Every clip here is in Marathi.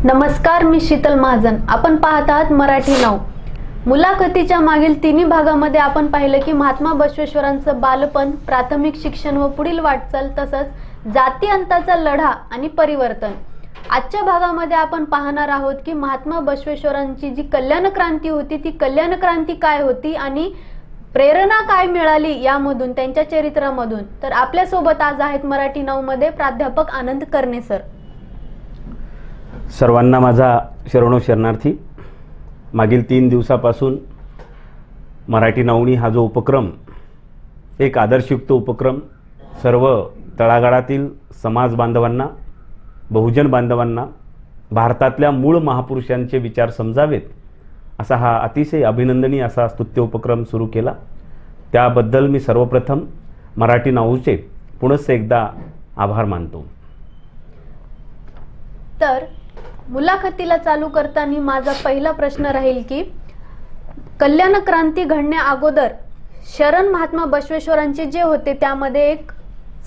नमस्कार, मी शीतल महाजन. आपण पाहत आहात मराठी नाव. मुलाखतीच्या मागील तिन्ही भागामध्ये आपण पाहिलं की महात्मा बसवेश्वरांचं बालपण, प्राथमिक शिक्षण व पुढील वाटचाल, तसंच जाती अंताचा लढा आणि परिवर्तन. आजच्या भागामध्ये आपण पाहणार आहोत की महात्मा बसवेश्वरांची जी कल्याण क्रांती होती, ती कल्याण क्रांती काय होती आणि प्रेरणा काय मिळाली यामधून, त्यांच्या चरित्रामधून. तर आपल्यासोबत आज आहेत मराठी नाव मध्ये प्राध्यापक आनंद करणे सर. सर्वांना माझा शरणो शरणार्थी. मागील 3 दिवसापासून मराठी नवणी हा जो उपक्रम, एक आदर्शयुक्त उपक्रम, सर्व तळागाळातील समाज बांधवांना, बहुजन बांधवांना भारतातल्या मूळ महापुरुषांचे विचार समजावेत असा हा अतिशय अभिनंदनीय असा स्तुत्य उपक्रम सुरू केला. त्याबद्दल मी सर्वप्रथम मराठी नाऊचे पुनश्च एकदा आभार मानतो. तर मुलाखतीला चालू करताना माझा पहिला प्रश्न राहील की कल्याण क्रांती घडण्या अगोदर शरण महात्मा बसवेश्वरांचे जे होते, त्यामध्ये एक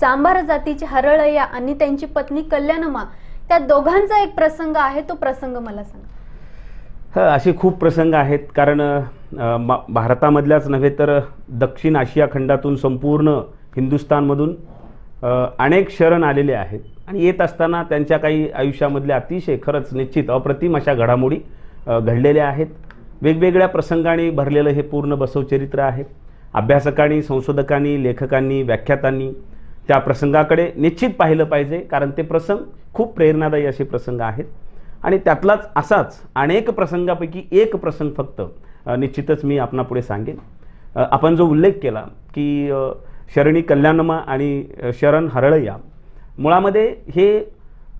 चांभार जातीचे हरळय्या आणि त्यांची पत्नी कल्याणमा, त्या दोघांचा एक प्रसंग आहे. तो प्रसंग मला सांगा. असे खूप प्रसंग आहेत, कारण भारतामधल्याच नव्हे तर दक्षिण आशिया खंडातून, संपूर्ण हिंदुस्थानमधून अनेक शरण आलेले आहेत आणि येत असताना त्यांच्या काही आयुष्यामधल्या अतिशय खरंच निश्चित अप्रतिम अशा घडामोडी घडलेल्या आहेत. वेगवेगळ्या प्रसंगांनी भरलेलं हे पूर्ण बसवचरित्र आहे. अभ्यासकांनी, संशोधकांनी, लेखकांनी, व्याख्यातांनी त्या प्रसंगाकडे निश्चित पाहिलं पाहिजे, कारण ते प्रसंग खूप प्रेरणादायी असे प्रसंग आहेत. आणि त्यातलाच असाच अनेक प्रसंगापैकी एक प्रसंग फक्त निश्चितच मी आपणापुढे सांगेन. आपण जो उल्लेख केला की शरणी कल्याणमा आणि शरण हरळय्या, मुळामध्ये हे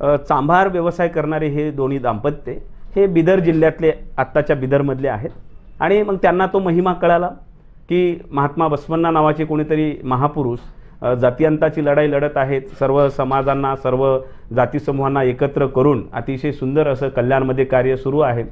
चांभार व्यवसाय करणारे हे दोन्ही दाम्पत्य हे बिदर जिल्ह्यातले, आत्ताच्या बिदरमधले आहेत. आणि मग त्यांना तो महिमा कळाला की महात्मा बसवण्णा नावाचे कोणीतरी महापुरुष जातीअंताची लढाई लढत आहेत, सर्व समाजांना, सर्व जातीसमूहांना एकत्र करून अतिशय सुंदर असं कल्याणमध्ये कार्य सुरू आहे.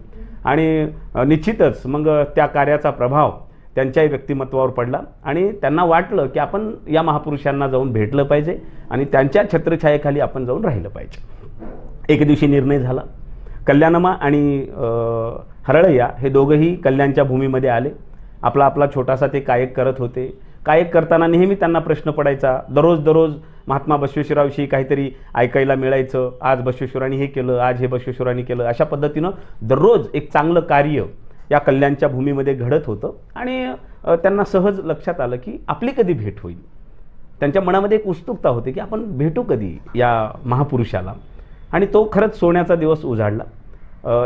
आणि निश्चितच मग त्या कार्याचा प्रभाव त्यांच्याही व्यक्तिमत्वावर पडला आणि त्यांना वाटलं की आपण या महापुरुषांना जाऊन भेटलं पाहिजे आणि त्यांच्या छत्रछायेखाली आपण जाऊन राहिलं पाहिजे. एक दिवशी निर्णय झाला. कल्याणमा आणि हरळय्या हे दोघंही कल्याणच्या भूमीमध्ये आले. आपला आपला छोटासा ते कायक करत होते. कायक करताना नेहमी त्यांना प्रश्न पडायचा. दररोज महात्मा बसवेश्वराविषयी काहीतरी ऐकायला मिळायचं. आज बसवेश्वरांनी हे केलं, आज हे बसवेश्वरांनी केलं. अशा पद्धतीनं दररोज एक चांगलं कार्य या कल्याणच्या भूमीमध्ये घडत होतं. आणि त्यांना सहज लक्षात आलं की आपली कधी भेट होईल. त्यांच्या मनामध्ये एक उत्सुकता होती की आपण भेटू कधी या महापुरुषाला. आणि तो खरंच सोन्याचा दिवस उजाडला.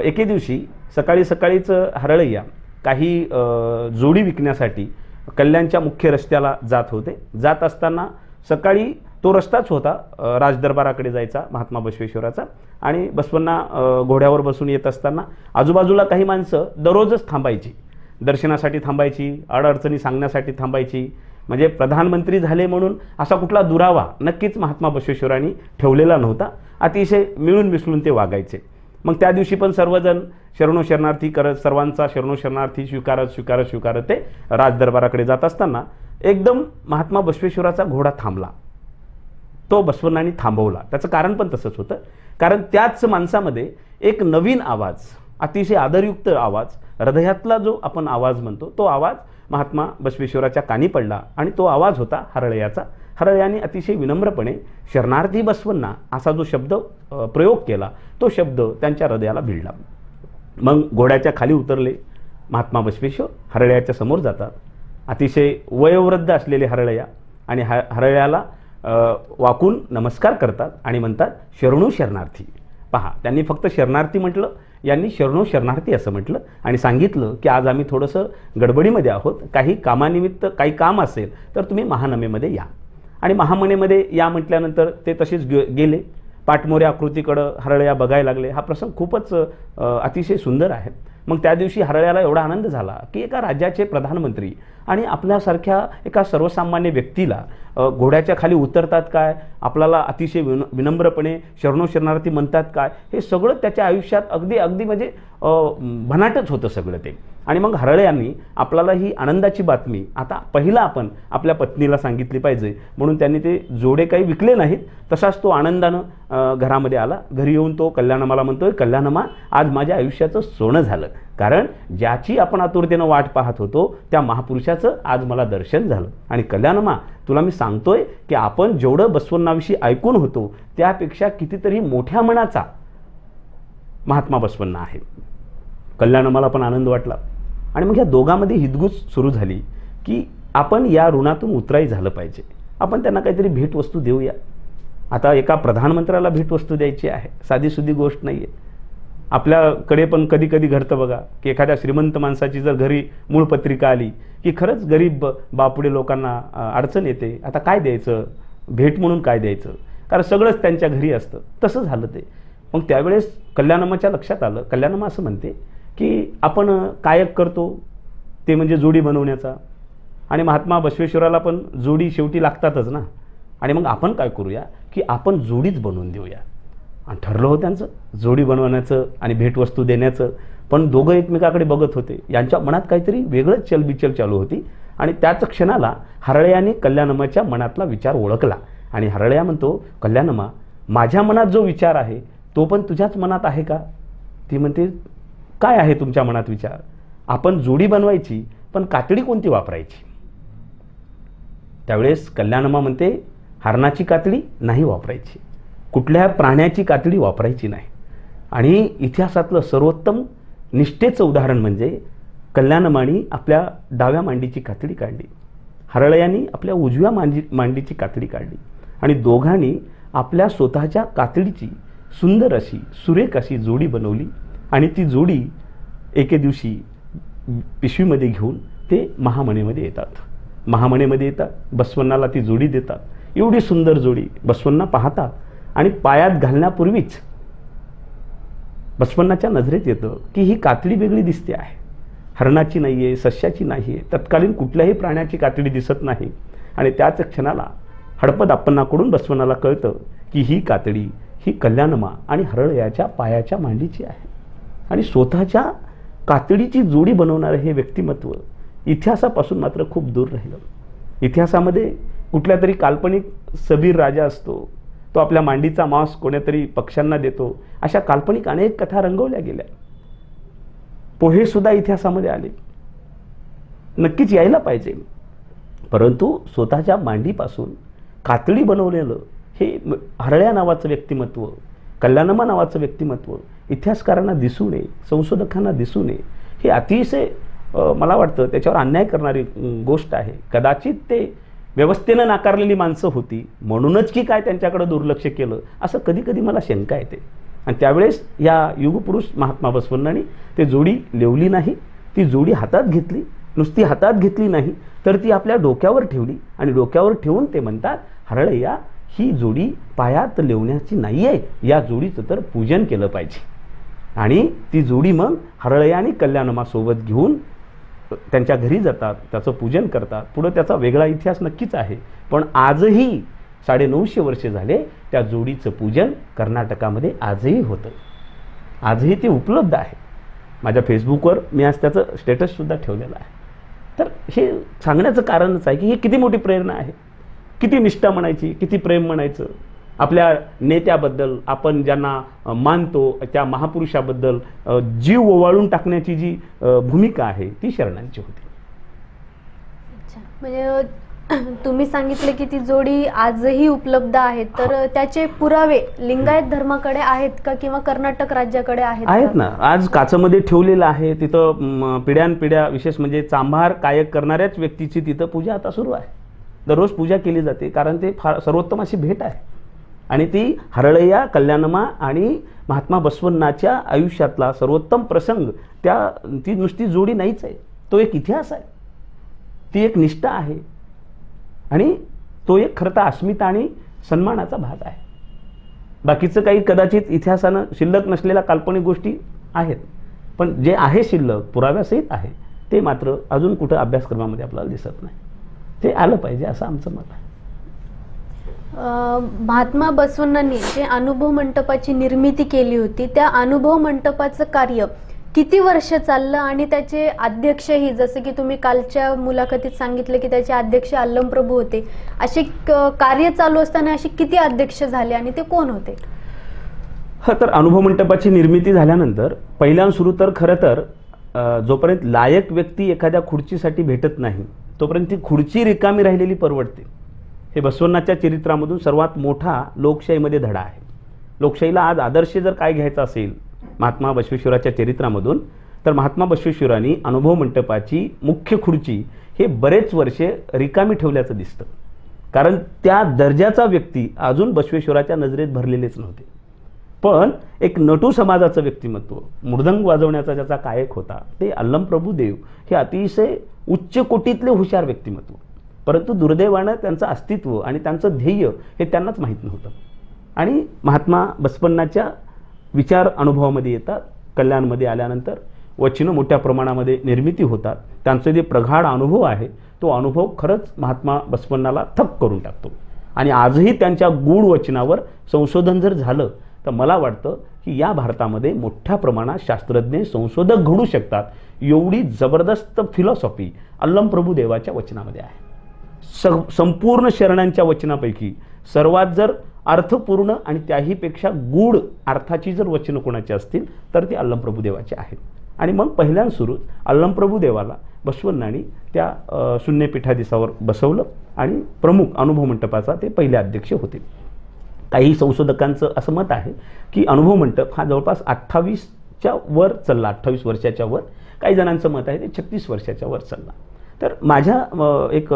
एके दिवशी सकाळीच हरळय्या काही जोडी विकण्यासाठी कल्याणच्या मुख्य रस्त्याला जात होते. जात असताना सकाळी तो रस्ताच होता राजदरबाराकडे जायचा महात्मा बसवेश्वराचा. आणि बसवण्णा घोड्यावर बसून येत असताना आजूबाजूला काही माणसं दररोजच थांबायची, दर्शनासाठी थांबायची, अडअडचणी सांगण्यासाठी थांबायची. म्हणजे प्रधानमंत्री झाले म्हणून असा कुठला दुरावा नक्कीच महात्मा बसवेश्वरांनी ठेवलेला नव्हता. अतिशय मिळून मिसळून ते वागायचे. मग त्या दिवशी पण सर्वजण शरणो शरणार्थी करत, सर्वांचा शरणो शरणार्थी स्वीकारत ते राजदरबाराकडे जात असताना एकदम महात्मा बसवेश्वराचा घोडा थांबला. तो बसवण्णांनी थांबवला. त्याचं कारण पण तसंच होतं, कारण त्याच माणसामध्ये एक नवीन आवाज, अतिशय आदरयुक्त आवाज, हृदयातला जो आपण आवाज म्हणतो, तो आवाज महात्मा बसवेश्वराच्या कानी पडला. आणि तो आवाज होता हरळय्याचा. हरळय्याने अतिशय विनम्रपणे शरणार्थी बसवण्णा असा जो शब्द प्रयोग केला, तो शब्द त्यांच्या हृदयाला भिडला. मग घोड्याच्या खाली उतरले महात्मा बसवेश्वर. हरळय्याच्या समोर जातात. अतिशय वयोवृद्ध असलेले हरळय्या आणि हरळय्याला वाकून नमस्कार करतात आणि म्हणतात, शरणो शरणार्थी. पहा, त्यांनी फक्त शरणार्थी म्हटलं, यांनी शरणो शरणार्थी असं म्हटलं आणि सांगितलं की आज आम्ही थोडंसं गडबडीमध्ये आहोत, काही कामानिमित्त काही काम असेल तर तुम्ही महानमेमध्ये या. आणि महामनेमध्ये या म्हटल्यानंतर ते तसेच गेले. पाठमोऱ्या आकृतीकडं हरळय्या बघायला लागले. हा प्रसंग खूपच अतिशय सुंदर आहे. मग त्या दिवशी हरळय्याला एवढा आनंद झाला की एका राज्याचे प्रधानमंत्री आणि आपल्यासारख्या एका सर्वसामान्य व्यक्तीला घोड्याच्या खाली उतरतात काय, आपल्याला अतिशय विनम्रपणे शरणो शरणार्थी म्हणतात काय, हे सगळं त्याच्या आयुष्यात अगदी म्हणजे भनाटच होतं सगळं ते. आणि मग हरळे यांनी आपल्याला ही आनंदाची बातमी आता पहिला आपण आपल्या पत्नीला सांगितली पाहिजे, म्हणून त्यांनी ते जोडे काही विकले नाहीत. तसाच तो आनंदानं घरामध्ये आला. घरी येऊन तो कल्याणमाला म्हणतोय, कल्याणमा आज माझ्या आयुष्याचं सोनं झालं, कारण ज्याची आपण आतुरतेनं वाट पाहत होतो त्या महापुरुषाचं आज मला दर्शन झालं. आणि कल्याणमा तुला मी सांगतोय की आपण जेवढं बसवण्णाविषयी ऐकून होतो त्यापेक्षा कितीतरी मोठ्या मनाचा महात्मा बसवण्णा आहे. कल्याणमाला पण आनंद वाटला. आणि मग या दोघांमध्ये हितगुज सुरू झाली की आपण या ऋणातून उतराई झालं पाहिजे, आपण त्यांना काहीतरी भेटवस्तू देऊया. आता एका प्रधानमंत्र्याला भेटवस्तू द्यायची आहे, साधीसुधी गोष्ट नाही आहे. आपल्याकडे पण कधी कधी घडतं बघा की एखाद्या श्रीमंत माणसाची जर घरी मूळ पत्रिका आली की खरंच गरीब बापुडे लोकांना अडचण येते. आता काय द्यायचं, भेट म्हणून काय द्यायचं, कारण सगळंच त्यांच्या घरी असतं. तसं झालं ते. मग त्यावेळेस कल्याणमाच्या लक्षात आलं. कल्याणमा असं म्हणते की आपण कायक करतो ते म्हणजे जोडी बनवण्याचा, आणि महात्मा बसवेश्वराला पण जोडी शेवटी लागतातच ना. आणि मग आपण काय करूया की आपण जोडीच बनवून देऊया. आणि ठरलं होतं त्यांचं जोडी बनवण्याचं आणि भेटवस्तू देण्याचं. पण दोघं एकमेकाकडे बघत होते. यांच्या मनात काहीतरी वेगळंच चलबिचल चालू होती. आणि त्याच क्षणाला हरळ्याने कल्याणमाच्या मनातला विचार ओळखला. आणि हरळ्या म्हणतो, कल्याणमा माझ्या मनात जो विचार आहे तो पण तुझ्याच मनात आहे का? ती म्हणते, काय आहे तुमच्या मनात विचार? आपण जोडी बनवायची, पण कातडी कोणती वापरायची? त्यावेळेस कल्याणमा म्हणते, हरणाची कातडी नाही वापरायची, कुठल्या प्राण्याची कातडी वापरायची नाही. आणि इतिहासातलं सर्वोत्तम निष्ठेचं उदाहरण म्हणजे कल्याणमानी आपल्या डाव्या मांडीची कातडी काढली, हरळ्यांनी आपल्या उजव्या मांडीची कातडी काढली. आणि दोघांनी आपल्या स्वतःच्या कातडीची सुंदर अशी सुरेख अशी जोडी बनवली. आणि ती जोडी एके दिवशी पिशवीमध्ये घेऊन ते महामनेमध्ये येतात. महामनेमध्ये येतात, बसवण्णाला ती जोडी देतात. एवढी सुंदर जोडी बसवण्णा पाहतात. आणि पायात घालण्यापूर्वीच बसवण्णाच्या नजरेत येतं की ही कातडी वेगळी दिसते आहे, हरणाची नाही आहे, सस्याची नाही आहे, तत्कालीन कुठल्याही प्राण्याची कातडी दिसत नाही. आणि त्याच क्षणाला हडपद अप्पण्णाकडून बसवण्णाला कळतं की ही कातडी ही कल्याणमा आणि हरळ्याच्या पायाच्या मांडीची आहे. आणि स्वतःच्या कातडीची जोडी बनवणारं हे व्यक्तिमत्व इतिहासापासून मात्र खूप दूर राहिलं. इतिहासामध्ये कुठल्या तरी काल्पनिक सबीर राजा असतो, तो आपल्या मांडीचा मांस कोण्यातरी पक्ष्यांना देतो. अशा काल्पनिक अनेक कथा रंगवल्या गेल्या. पोहेसुद्धा इतिहासामध्ये आले, नक्कीच यायला पाहिजे. परंतु स्वतःच्या मांडीपासून कातडी बनवलेलं हे हरळ्या नावाचं व्यक्तिमत्व, कल्याणमा नावाचं व्यक्तिमत्व इतिहासकारांना दिसू नये, संशोधकांना दिसू नये. हे अतिशय मला वाटतं त्याच्यावर अन्याय करणारी गोष्ट आहे. कदाचित ते व्यवस्थेनं नाकारलेली माणसं होती म्हणूनच की काय त्यांच्याकडे दुर्लक्ष केलं, असं कधी कधी मला शंका येते. आणि त्यावेळेस या युगपुरुष महात्मा बसवण्णांनी ते जोडी लेवली नाही, ती जोडी हातात घेतली. नुसती हातात घेतली नाही तर ती आपल्या डोक्यावर ठेवली. आणि डोक्यावर ठेवून ते म्हणतात, हरळय्या ही जोडी पायात लेवण्याची नाही आहे, या जोडीचं तर पूजन केलं पाहिजे. आणि ती जोडी मग हरळय्या आणि कल्याणमासोबत घेऊन त्यांच्या घरी जातात, त्याचं पूजन करतात. पुढं त्याचा वेगळा इतिहास नक्कीच आहे. पण आजही 950 वर्षे झाले त्या जोडीचं पूजन कर्नाटकामध्ये आजही होतं. आजही ते उपलब्ध आहे. माझ्या फेसबुकवर मी आज त्याचं स्टेटससुद्धा ठेवलेलं आहे. तर हे सांगण्याचं कारणच आहे की ही किती मोठी प्रेरणा आहे, किती निष्ठा म्हणायची, किती प्रेम म्हणायचं. आपल्या नेत्याबद्दल आपण ज्यांना मानतो त्या महापुरुषाबद्दल जीव ओवाळून टाकण्याची जी भूमिका आहे ती शरणांची होती. अच्छा, म्हणजे तुम्ही सांगितले की ती जोडी आजही उपलब्ध आहे, तर त्याचे पुरावे लिंगायत धर्माकडे आहेत का किंवा कर्नाटक राज्याकडे आहेत ना. आज काचमध्ये ठेवलेलं आहे. तिथं पिढ्यानपिढ्या, विशेष म्हणजे चांभार कायक करणाऱ्याच व्यक्तीची तिथं पूजा आता सुरू आहे. दररोज पूजा केली जाते, कारण ते फार सर्वोत्तम अशी भेट आहे. आणि ती हरळय्या, कल्याणमा आणि महात्मा बसवण्णाच्या आयुष्यातला सर्वोत्तम प्रसंग. ती नुसती जोडी नाहीच आहे, तो एक इतिहास आहे, ती एक निष्ठा आहे. आणि तो एक खरं तर अस्मिता आणि सन्मानाचा भाग आहे. बाकीचं काही कदाचित इतिहासानं शिल्लक नसलेल्या काल्पनिक गोष्टी आहेत, पण जे आहे शिल्लक पुराव्यासहित आहे ते मात्र अजून कुठं अभ्यासक्रमामध्ये आपल्याला दिसत नाही. ते आलं पाहिजे असं आमचं मत आहे. महात्मा बसवण्णांनी जे अनुभव मंटपाची निर्मिती केली होती, त्या अनुभव मंटपाचं कार्य किती वर्ष चाललं आणि त्याचे अध्यक्षही, जसं की तुम्ही कालच्या मुलाखतीत सांगितलं की त्याचे अध्यक्ष अल्लम प्रभू होते, असे कार्य चालू असताना असे किती अध्यक्ष झाले आणि ते कोण होते? तर अनुभव मंटपाची निर्मिती झाल्यानंतर पहिल्यां सुरू तर खरं तर जोपर्यंत लायक व्यक्ती एखाद्या खुर्चीसाठी भेटत नाही तोपर्यंत ती खुर्ची रिकामी राहिलेली परवडते. हे बसवण्णाच्या चरित्रामधून सर्वात मोठा लोकशाहीमध्ये धडा आहे. लोकशाहीला आज आदर्श जर काय घ्यायचा असेल महात्मा बसवेश्वराच्या चरित्रामधून, तर महात्मा बसवेश्वरांनी अनुभव मंटपाची मुख्य खुर्ची हे बरेच वर्षे रिकामी ठेवल्याचं दिसतं. कारण त्या दर्जाचा व्यक्ती अजून बसवेश्वराच्या नजरेत भरलेलेच नव्हते. पण एक नटू समाजाचं व्यक्तिमत्व, मृदंग वाजवण्याचा ज्याचा कायक होता, ते अल्लम प्रभुदेव हे अतिशय उच्च कोटीतले हुशार व्यक्तिमत्व. परंतु दुर्दैवानं त्यांचं अस्तित्व आणि त्यांचं ध्येय हे त्यांनाच माहीत नव्हतं. आणि महात्मा बसवण्णाच्या विचार अनुभवामध्ये येतात. कल्याणमध्ये आल्यानंतर वचनं मोठ्या प्रमाणामध्ये निर्मिती होतात. त्यांचे जे प्रगाढ अनुभव आहे तो अनुभव खरंच महात्मा बसवण्णाला थक्क करून टाकतो. आणि आजही त्यांच्या गूढ वचनावर संशोधन जर झालं तर मला वाटतं की या भारतामध्ये मोठ्या प्रमाणात शास्त्रज्ञ संशोधक घडू शकतात एवढी जबरदस्त फिलॉसॉफी अल्लम प्रभुदेवाच्या वचनामध्ये आहे. संपूर्ण शरणांच्या वचनापैकी सर्वात जर अर्थपूर्ण आणि त्याहीपेक्षा गूढ अर्थाची जर वचनं कोणाची असतील तर ती अल्लम प्रभुदेवाची आहेत. आणि मग पहिल्यां सुरूच अल्लम प्रभुदेवाला बसवण्णांनी त्या शून्यपीठाधीशावर बसवलं आणि प्रमुख अनुभव मंटपाचा ते पहिले अध्यक्ष होते. काही संशोधकांचं असं मत आहे की अनुभव मंटप हा जवळपास 28च्या वर चालला, 28 वर्षाच्या वर. काही जणांचं मत आहे ते 36 वर्षाच्या वर चालला. तर माझ्या एक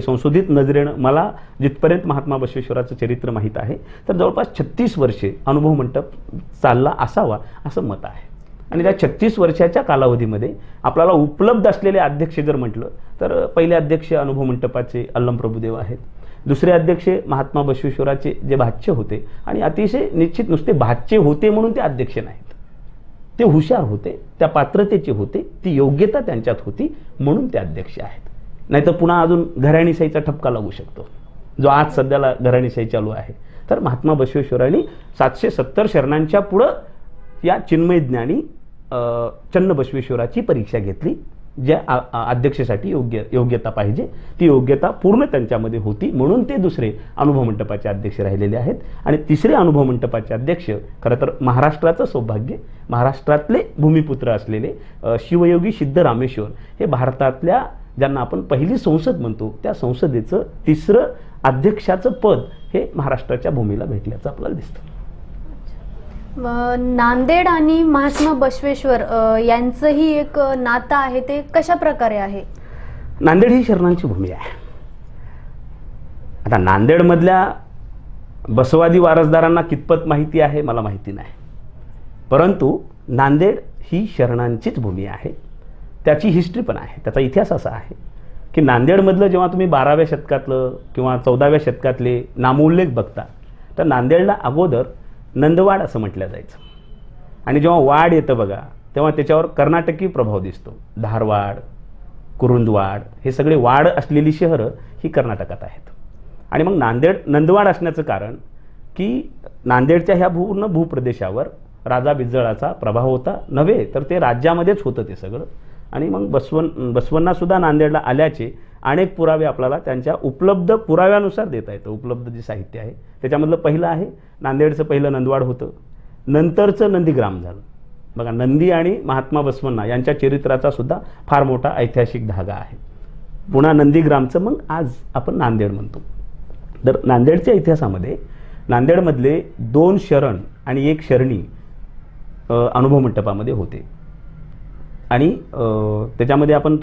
संशोधित नजरेनं मला जिथपर्यंत महात्मा बसवेश्वराचं चरित्र माहीत आहे तर जवळपास 36 वर्षे अनुभव मंटप चालला असावा असं मत आहे. आणि त्या 36 वर्षाच्या कालावधीमध्ये आपल्याला उपलब्ध असलेले अध्यक्ष जर म्हटलं तर पहिले अध्यक्ष अनुभव मंटपाचे अल्लम प्रभुदेव आहेत. दुसरे अध्यक्ष महात्मा बसवेश्वराचे जे भाच्य होते, आणि अतिशय निश्चित नुसते भाच्य होते म्हणून ते अध्यक्ष नाहीत, ते हुशार होते, त्या पात्रतेचे होते, ती योग्यता त्यांच्यात होती म्हणून ते अध्यक्ष आहेत. नाहीतर पुन्हा अजून घराणीशाहीचा ठपका लागू शकतो जो आज सध्याला घराणीशाही चालू आहे. तर महात्मा बसवेश्वरांनी 770 शरणांच्या पुढं या चिन्मय ज्ञानी चन्न बसवेश्वराची परीक्षा घेतली. ज्या अध्यक्षासाठी योग्यता पाहिजे ती योग्यता पूर्ण त्यांच्यामध्ये होती म्हणून ते दुसरे अनुभव मंटपाचे अध्यक्ष राहिलेले आहेत. आणि तिसरे अनुभव मंटपाचे अध्यक्ष खरं तर महाराष्ट्राचं सौभाग्य, महाराष्ट्रातले भूमिपुत्र असलेले शिवयोगी सिद्धरामेश्वर हे भारतातल्या ज्यांना आपण पहिली संसद म्हणतो त्या संसदेचं तिसरं अध्यक्षाचं पद हे महाराष्ट्राच्या भूमीला भेटल्याचं आपल्याला दिसतं. नांदेड आणि महात्मा बसवेश्वर यांचंही एक नातं आहे, ते कशा प्रकारे आहे? नांदेड ही शरणांची भूमी आहे. आता नांदेडमधल्या बसवादी वारसदारांना कितपत माहिती आहे मला माहिती नाही, परंतु नांदेड ही शरणांचीच भूमी आहे. त्याची हिस्ट्री पण आहे, त्याचा इतिहास असा आहे की नांदेडमधलं जेव्हा तुम्ही 12व्या शतकातलं किंवा 14व्या शतकातले नामोल्लेख बघता तर नांदेडला अगोदर नंदवाड असं म्हटलं जायचं. आणि जेव्हा वाड येतं बघा तेव्हा त्याच्यावर कर्नाटकी प्रभाव दिसतो. धारवाड, कुरुंदवाड हे सगळे वाड असलेली शहरं ही कर्नाटकात आहेत. आणि मग नांदेड नंदवाड असण्याचं कारण की नांदेडच्या ह्या पूर्ण भूप्रदेशावर राजा बिज्जळाचा प्रभाव होता नव्हे तर ते राज्यामध्येच होतं ते सगळं. आणि मग बसवण्णासुद्धा नांदेडला आल्याचे अनेक पुरावे आपल्याला त्यांच्या उपलब्ध पुराव्यानुसार देता येतं. उपलब्ध जे साहित्य आहे त्याच्यामधलं पहिलं आहे नांदेडचं पहिलं नंदवाड होतं, नंतरचं नंदीग्राम झालं. बघा नंदी आणि महात्मा बसवण्णा यांच्या चरित्राचा सुद्धा फार मोठा ऐतिहासिक धागा आहे. पुन्हा नंदीग्रामचं मग आज आपण नांदेड म्हणतो. तर नांदेडच्या इतिहासामध्ये नांदेडमधले 2 शरण आणि 1 शरणी अनुभव मंटपामध्ये होते. आणि त्याच्यामध्ये आपण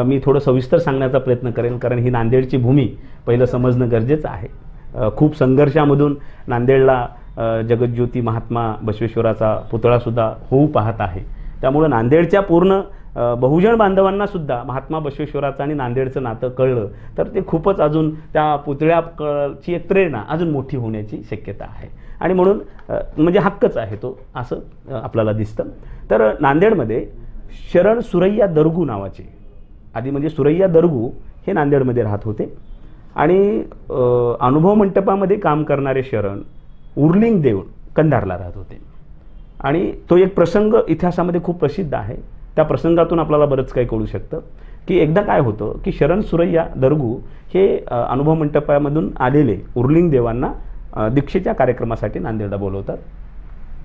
मी थोडं सविस्तर सांगण्याचा प्रयत्न करेन कारण ही नांदेडची भूमी पहिलं समजणं गरजेचं आहे. खूप संघर्षामधून नांदेडला जगज्योती महात्मा बसवेश्वराचा पुतळासुद्धा होऊ पाहत आहे. त्यामुळं नांदेडच्या पूर्ण बहुजन बांधवांनासुद्धा महात्मा बसवेश्वराचं आणि नांदेडचं नातं कळलं तर ते खूपच अजून त्या पुतळ्याची एक प्रेरणा अजून मोठी होण्याची शक्यता आहे. आणि म्हणून म्हणजे हक्कच आहे तो असं आपल्याला दिसतं. तर नांदेडमध्ये शरण सुरैया दरगू नावाचे आधी म्हणजे सुरैया दरगू हे नांदेडमध्ये राहत होते. आणि अनुभव मंटपामध्ये काम करणारे शरण उर्लिंग देव कंधारला राहत होते. आणि तो एक प्रसंग इतिहासामध्ये खूप प्रसिद्ध आहे. त्या प्रसंगातून आपल्याला बरंच काही कळू शकतं की एकदा काय होतं की शरण सुरैया दरगू हे अनुभव मंटपामधून आलेले उर्लिंग देवांना दीक्षेच्या कार्यक्रमासाठी नांदेडला बोलवतात.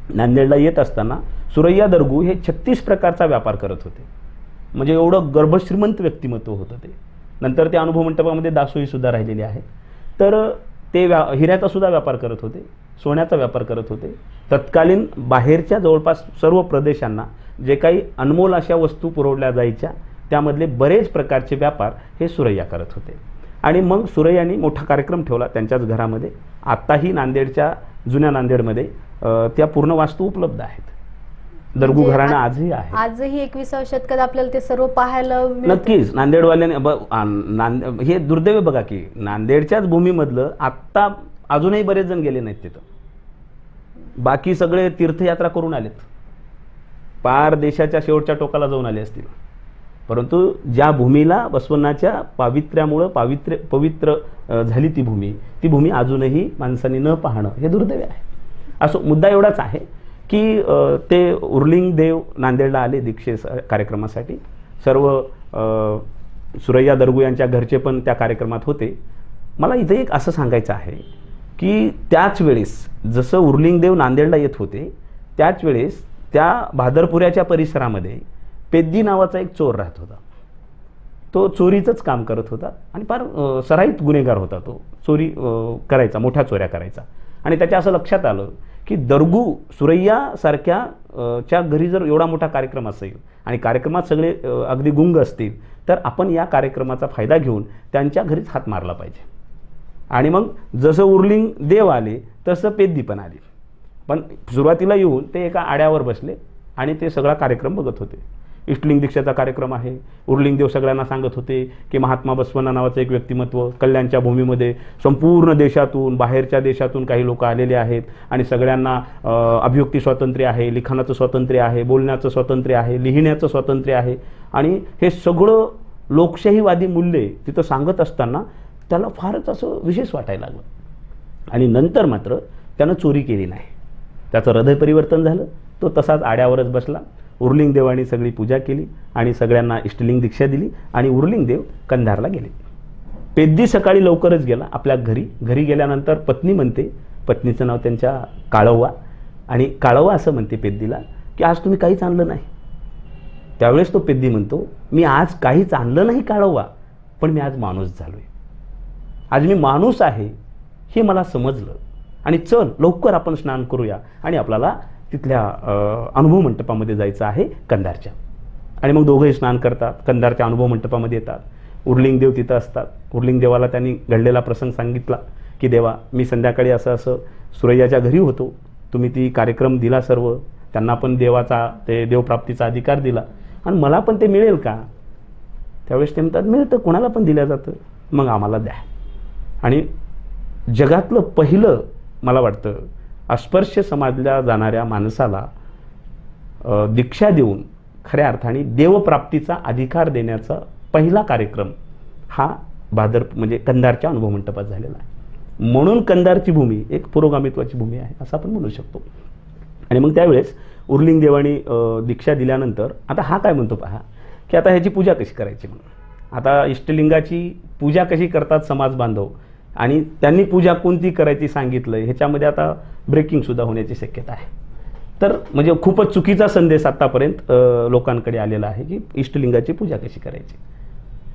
नांदेडला येत असताना सुरैया दरगू हे 36 प्रकारचा व्यापार करत होते. म्हणजे एवढं गर्भश्रीमंत व्यक्तिमत्व होतं ते. नंतर ते अनुभव मंटपामध्ये दासोईसुद्धा राहिलेली आहे. तर ते हिऱ्याचा सुद्धा व्यापार करत होते, सोन्याचा व्यापार करत होते. तत्कालीन बाहेरच्या जवळपास सर्व प्रदेशांना जे काही अनमोल अशा वस्तू पुरवल्या जायच्या त्यामधले बरेच प्रकारचे व्यापार हे सुरैया करत होते. आणि मग सुरैयानी मोठा कार्यक्रम ठेवला त्यांच्याच घरामध्ये. आत्ताही नांदेडच्या जुन्या नांदेडमध्ये त्या पूर्ण वास्तू उपलब्ध आहेत. दरगू म्हणजे घराणं आजही आहे. आजही 21व्या शतकात आपल्याला ते सर्व पाहायला मिळतं. नक्कीच नांदेडवाल्याने हे दुर्दैव बघा की नांदेडच्याच भूमीमधलं आत्ता अजूनही बरेच जण गेले नाहीत तिथं. बाकी सगळे तीर्थयात्रा करून आलेत, पार देशाच्या शेवटच्या टोकाला जाऊन आले असतील. परंतु ज्या भूमीला बसवण्णाच्या पावित्र्यामुळं पवित्र झाली ती भूमी अजूनही माणसांनी न पाहणं हे दुर्दैव आहे. असो, मुद्दा एवढाच आहे की ते उर्लिंग देव नांदेडला आले दीक्षे कार्यक्रमासाठी. सर्व सुरैया दरगू यांच्या घरचे पण त्या कार्यक्रमात होते. मला इथे एक असं सांगायचं आहे की त्याच वेळेस जसं उर्लिंग देव नांदेडला येत होते त्याच वेळेस त्या भादरपुऱ्याच्या परिसरामध्ये पेद्दी नावाचा एक चोर राहत होता. तो चोरीचंच काम करत होता आणि फार सराईत गुन्हेगार होता. तो चोरी करायचा, मोठ्या चोऱ्या करायचा. आणि त्याच्या असं लक्षात आलं की दरगू सुरैयासारख्या च्या घरी जर एवढा मोठा कार्यक्रम असेल आणि कार्यक्रमात सगळे अगदी गुंग असतील तर आपण या कार्यक्रमाचा फायदा घेऊन त्यांच्या घरीच हात मारला पाहिजे. आणि मग जसं उर्लिंग देव आले तसं पेद्दी पण आली. पण सुरुवातीला येऊन ते एका आड्यावर बसले आणि ते सगळा कार्यक्रम बघत होते. इष्टलिंग दीक्षेचा कार्यक्रम आहे. उर्लिंग देव सगळ्यांना सांगत होते की महात्मा बसवण्णा नावाचं एक व्यक्तिमत्व कल्याणच्या भूमीमध्ये संपूर्ण देशातून, बाहेरच्या देशातून काही लोक आलेले आहेत आणि सगळ्यांना अभिव्यक्ती स्वातंत्र्य आहे, लिखाणाचं स्वातंत्र्य आहे, बोलण्याचं स्वातंत्र्य आहे, लिहिण्याचं स्वातंत्र्य आहे. आणि हे सगळं लोकशाहीवादी मूल्ये तिथं सांगत असताना त्याला फारच असं विशेष वाटायला लागलं. आणि नंतर मात्र त्यानं चोरी केली नाही. त्याचं हृदय परिवर्तन झालं. तो तसाच आड्यावरच बसला. उर्लिंग देवानी सगळी पूजा केली आणि सगळ्यांना इष्टलिंग दीक्षा दिली आणि उर्लिंग देव कंधारला गेले. पेद्दी सकाळी लवकरच गेला आपल्या घरी गेल्यानंतर पत्नी म्हणते, पत्नीचं नाव त्यांच्या काळव्वा, आणि काळव्वा असं म्हणते पेद्दीला की आज तुम्ही काहीच आणलं नाही. त्यावेळेस तो पेद्दी म्हणतो, मी आज काहीच आणलं नाही काळव्वा, पण मी आज माणूस झालोय. आज मी माणूस आहे हे मला समजलं. आणि चल लवकर आपण स्नान करूया आणि आपल्याला तिथल्या अनुभव मंटपामध्ये जायचं आहे कंधारच्या. आणि मग दोघंही स्नान करतात, कंधारच्या अनुभव मंटपामध्ये येतात. उर्लिंग देव तिथं असतात. उर्लिंग देवाला त्यांनी घडलेला प्रसंग सांगितला की देवा, मी संध्याकाळी असं सुरैयाच्या घरी होतो, तुम्ही ती कार्यक्रम दिला सर्व, त्यांना पण ते देवप्राप्तीचा अधिकार दिला आणि मला पण ते मिळेल का? त्यावेळेस ते म्हणतात मिळतं, कोणाला पण दिलं जातं, मग आम्हाला द्या. आणि जगातलं पहिलं मला वाटतं अस्पर्श्य समजल्या जाणाऱ्या माणसाला दीक्षा देऊन खऱ्या अर्थाने देवप्राप्तीचा अधिकार देण्याचा पहिला कार्यक्रम हा म्हणजे कंधारच्या अनुभव मंटपात झालेला आहे. म्हणून कंधारची भूमी एक पुरोगामित्वाची भूमी आहे असं आपण म्हणू शकतो. आणि मग त्यावेळेस उर्लिंग देवानी दीक्षा दिल्यानंतर आता हा काय म्हणतो पहा की आता ह्याची पूजा कशी करायची म्हणून. आता इष्टलिंगाची पूजा कशी करतात समाज बांधव आणि त्यांनी पूजा कोणती करायची सांगितलं, ह्याच्यामध्ये आता ब्रेकिंगसुद्धा होण्याची शक्यता आहे. तर म्हणजे खूपच चुकीचा संदेश आत्तापर्यंत लोकांकडे आलेला आहे की इष्टलिंगाची पूजा कशी करायची.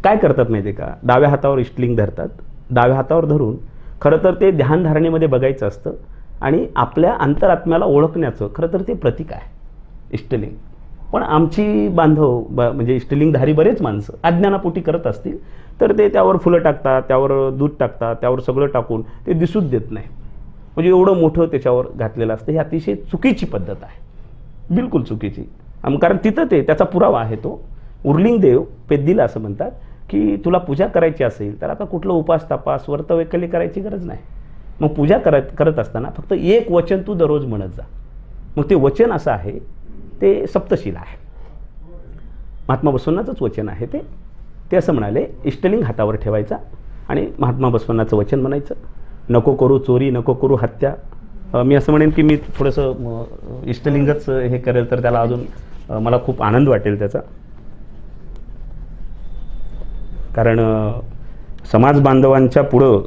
काय करतात माहिती आहे का, डाव्या हातावर इष्टलिंग धरतात. डाव्या हातावर धरून खरं तर ते ध्यानधारणेमध्ये बघायचं असतं आणि आपल्या अंतरात्म्याला ओळखण्याचं खरं तर ते प्रतीक आहे इष्टलिंग. पण आमची बांधव म्हणजे इष्टलिंगधारी बरेच माणसं अज्ञानापोटी करत असतील तर ते त्यावर फुलं टाकतात, त्यावर दूध टाकतात, त्यावर सगळं टाकून ते दिसूच देत नाही. म्हणजे एवढं मोठं त्याच्यावर घातलेलं असतं. ही अतिशय चुकीची पद्धत आहे, बिलकुल चुकीची. कारण तिथं त्याचा पुरावा आहे तो. उर्लिंग देव पेद्दीला असं म्हणतात की तुला पूजा करायची असेल तर आता कुठलं उपास तपास व्रत वैकल्य करायची गरज नाही. मग पूजा करत असताना फक्त एक वचन तू दररोज म्हणत जा. मग ते वचन असं आहे, ते सप्तशील आहे. महात्मा बसवण्णाचंच वचन आहे ते असं म्हणाले, इष्टलिंग हातावर ठेवायचा आणि महात्मा बसवण्णाचं वचन म्हणायचं, नको करू चोरी, नको करू हत्या, मी असं म्हणेन की मी थोडंसं इष्टलिंगच हे करेल तर त्याला अजून मला खूप आनंद वाटेल त्याचा. कारण समाज बांधवांच्या पुढं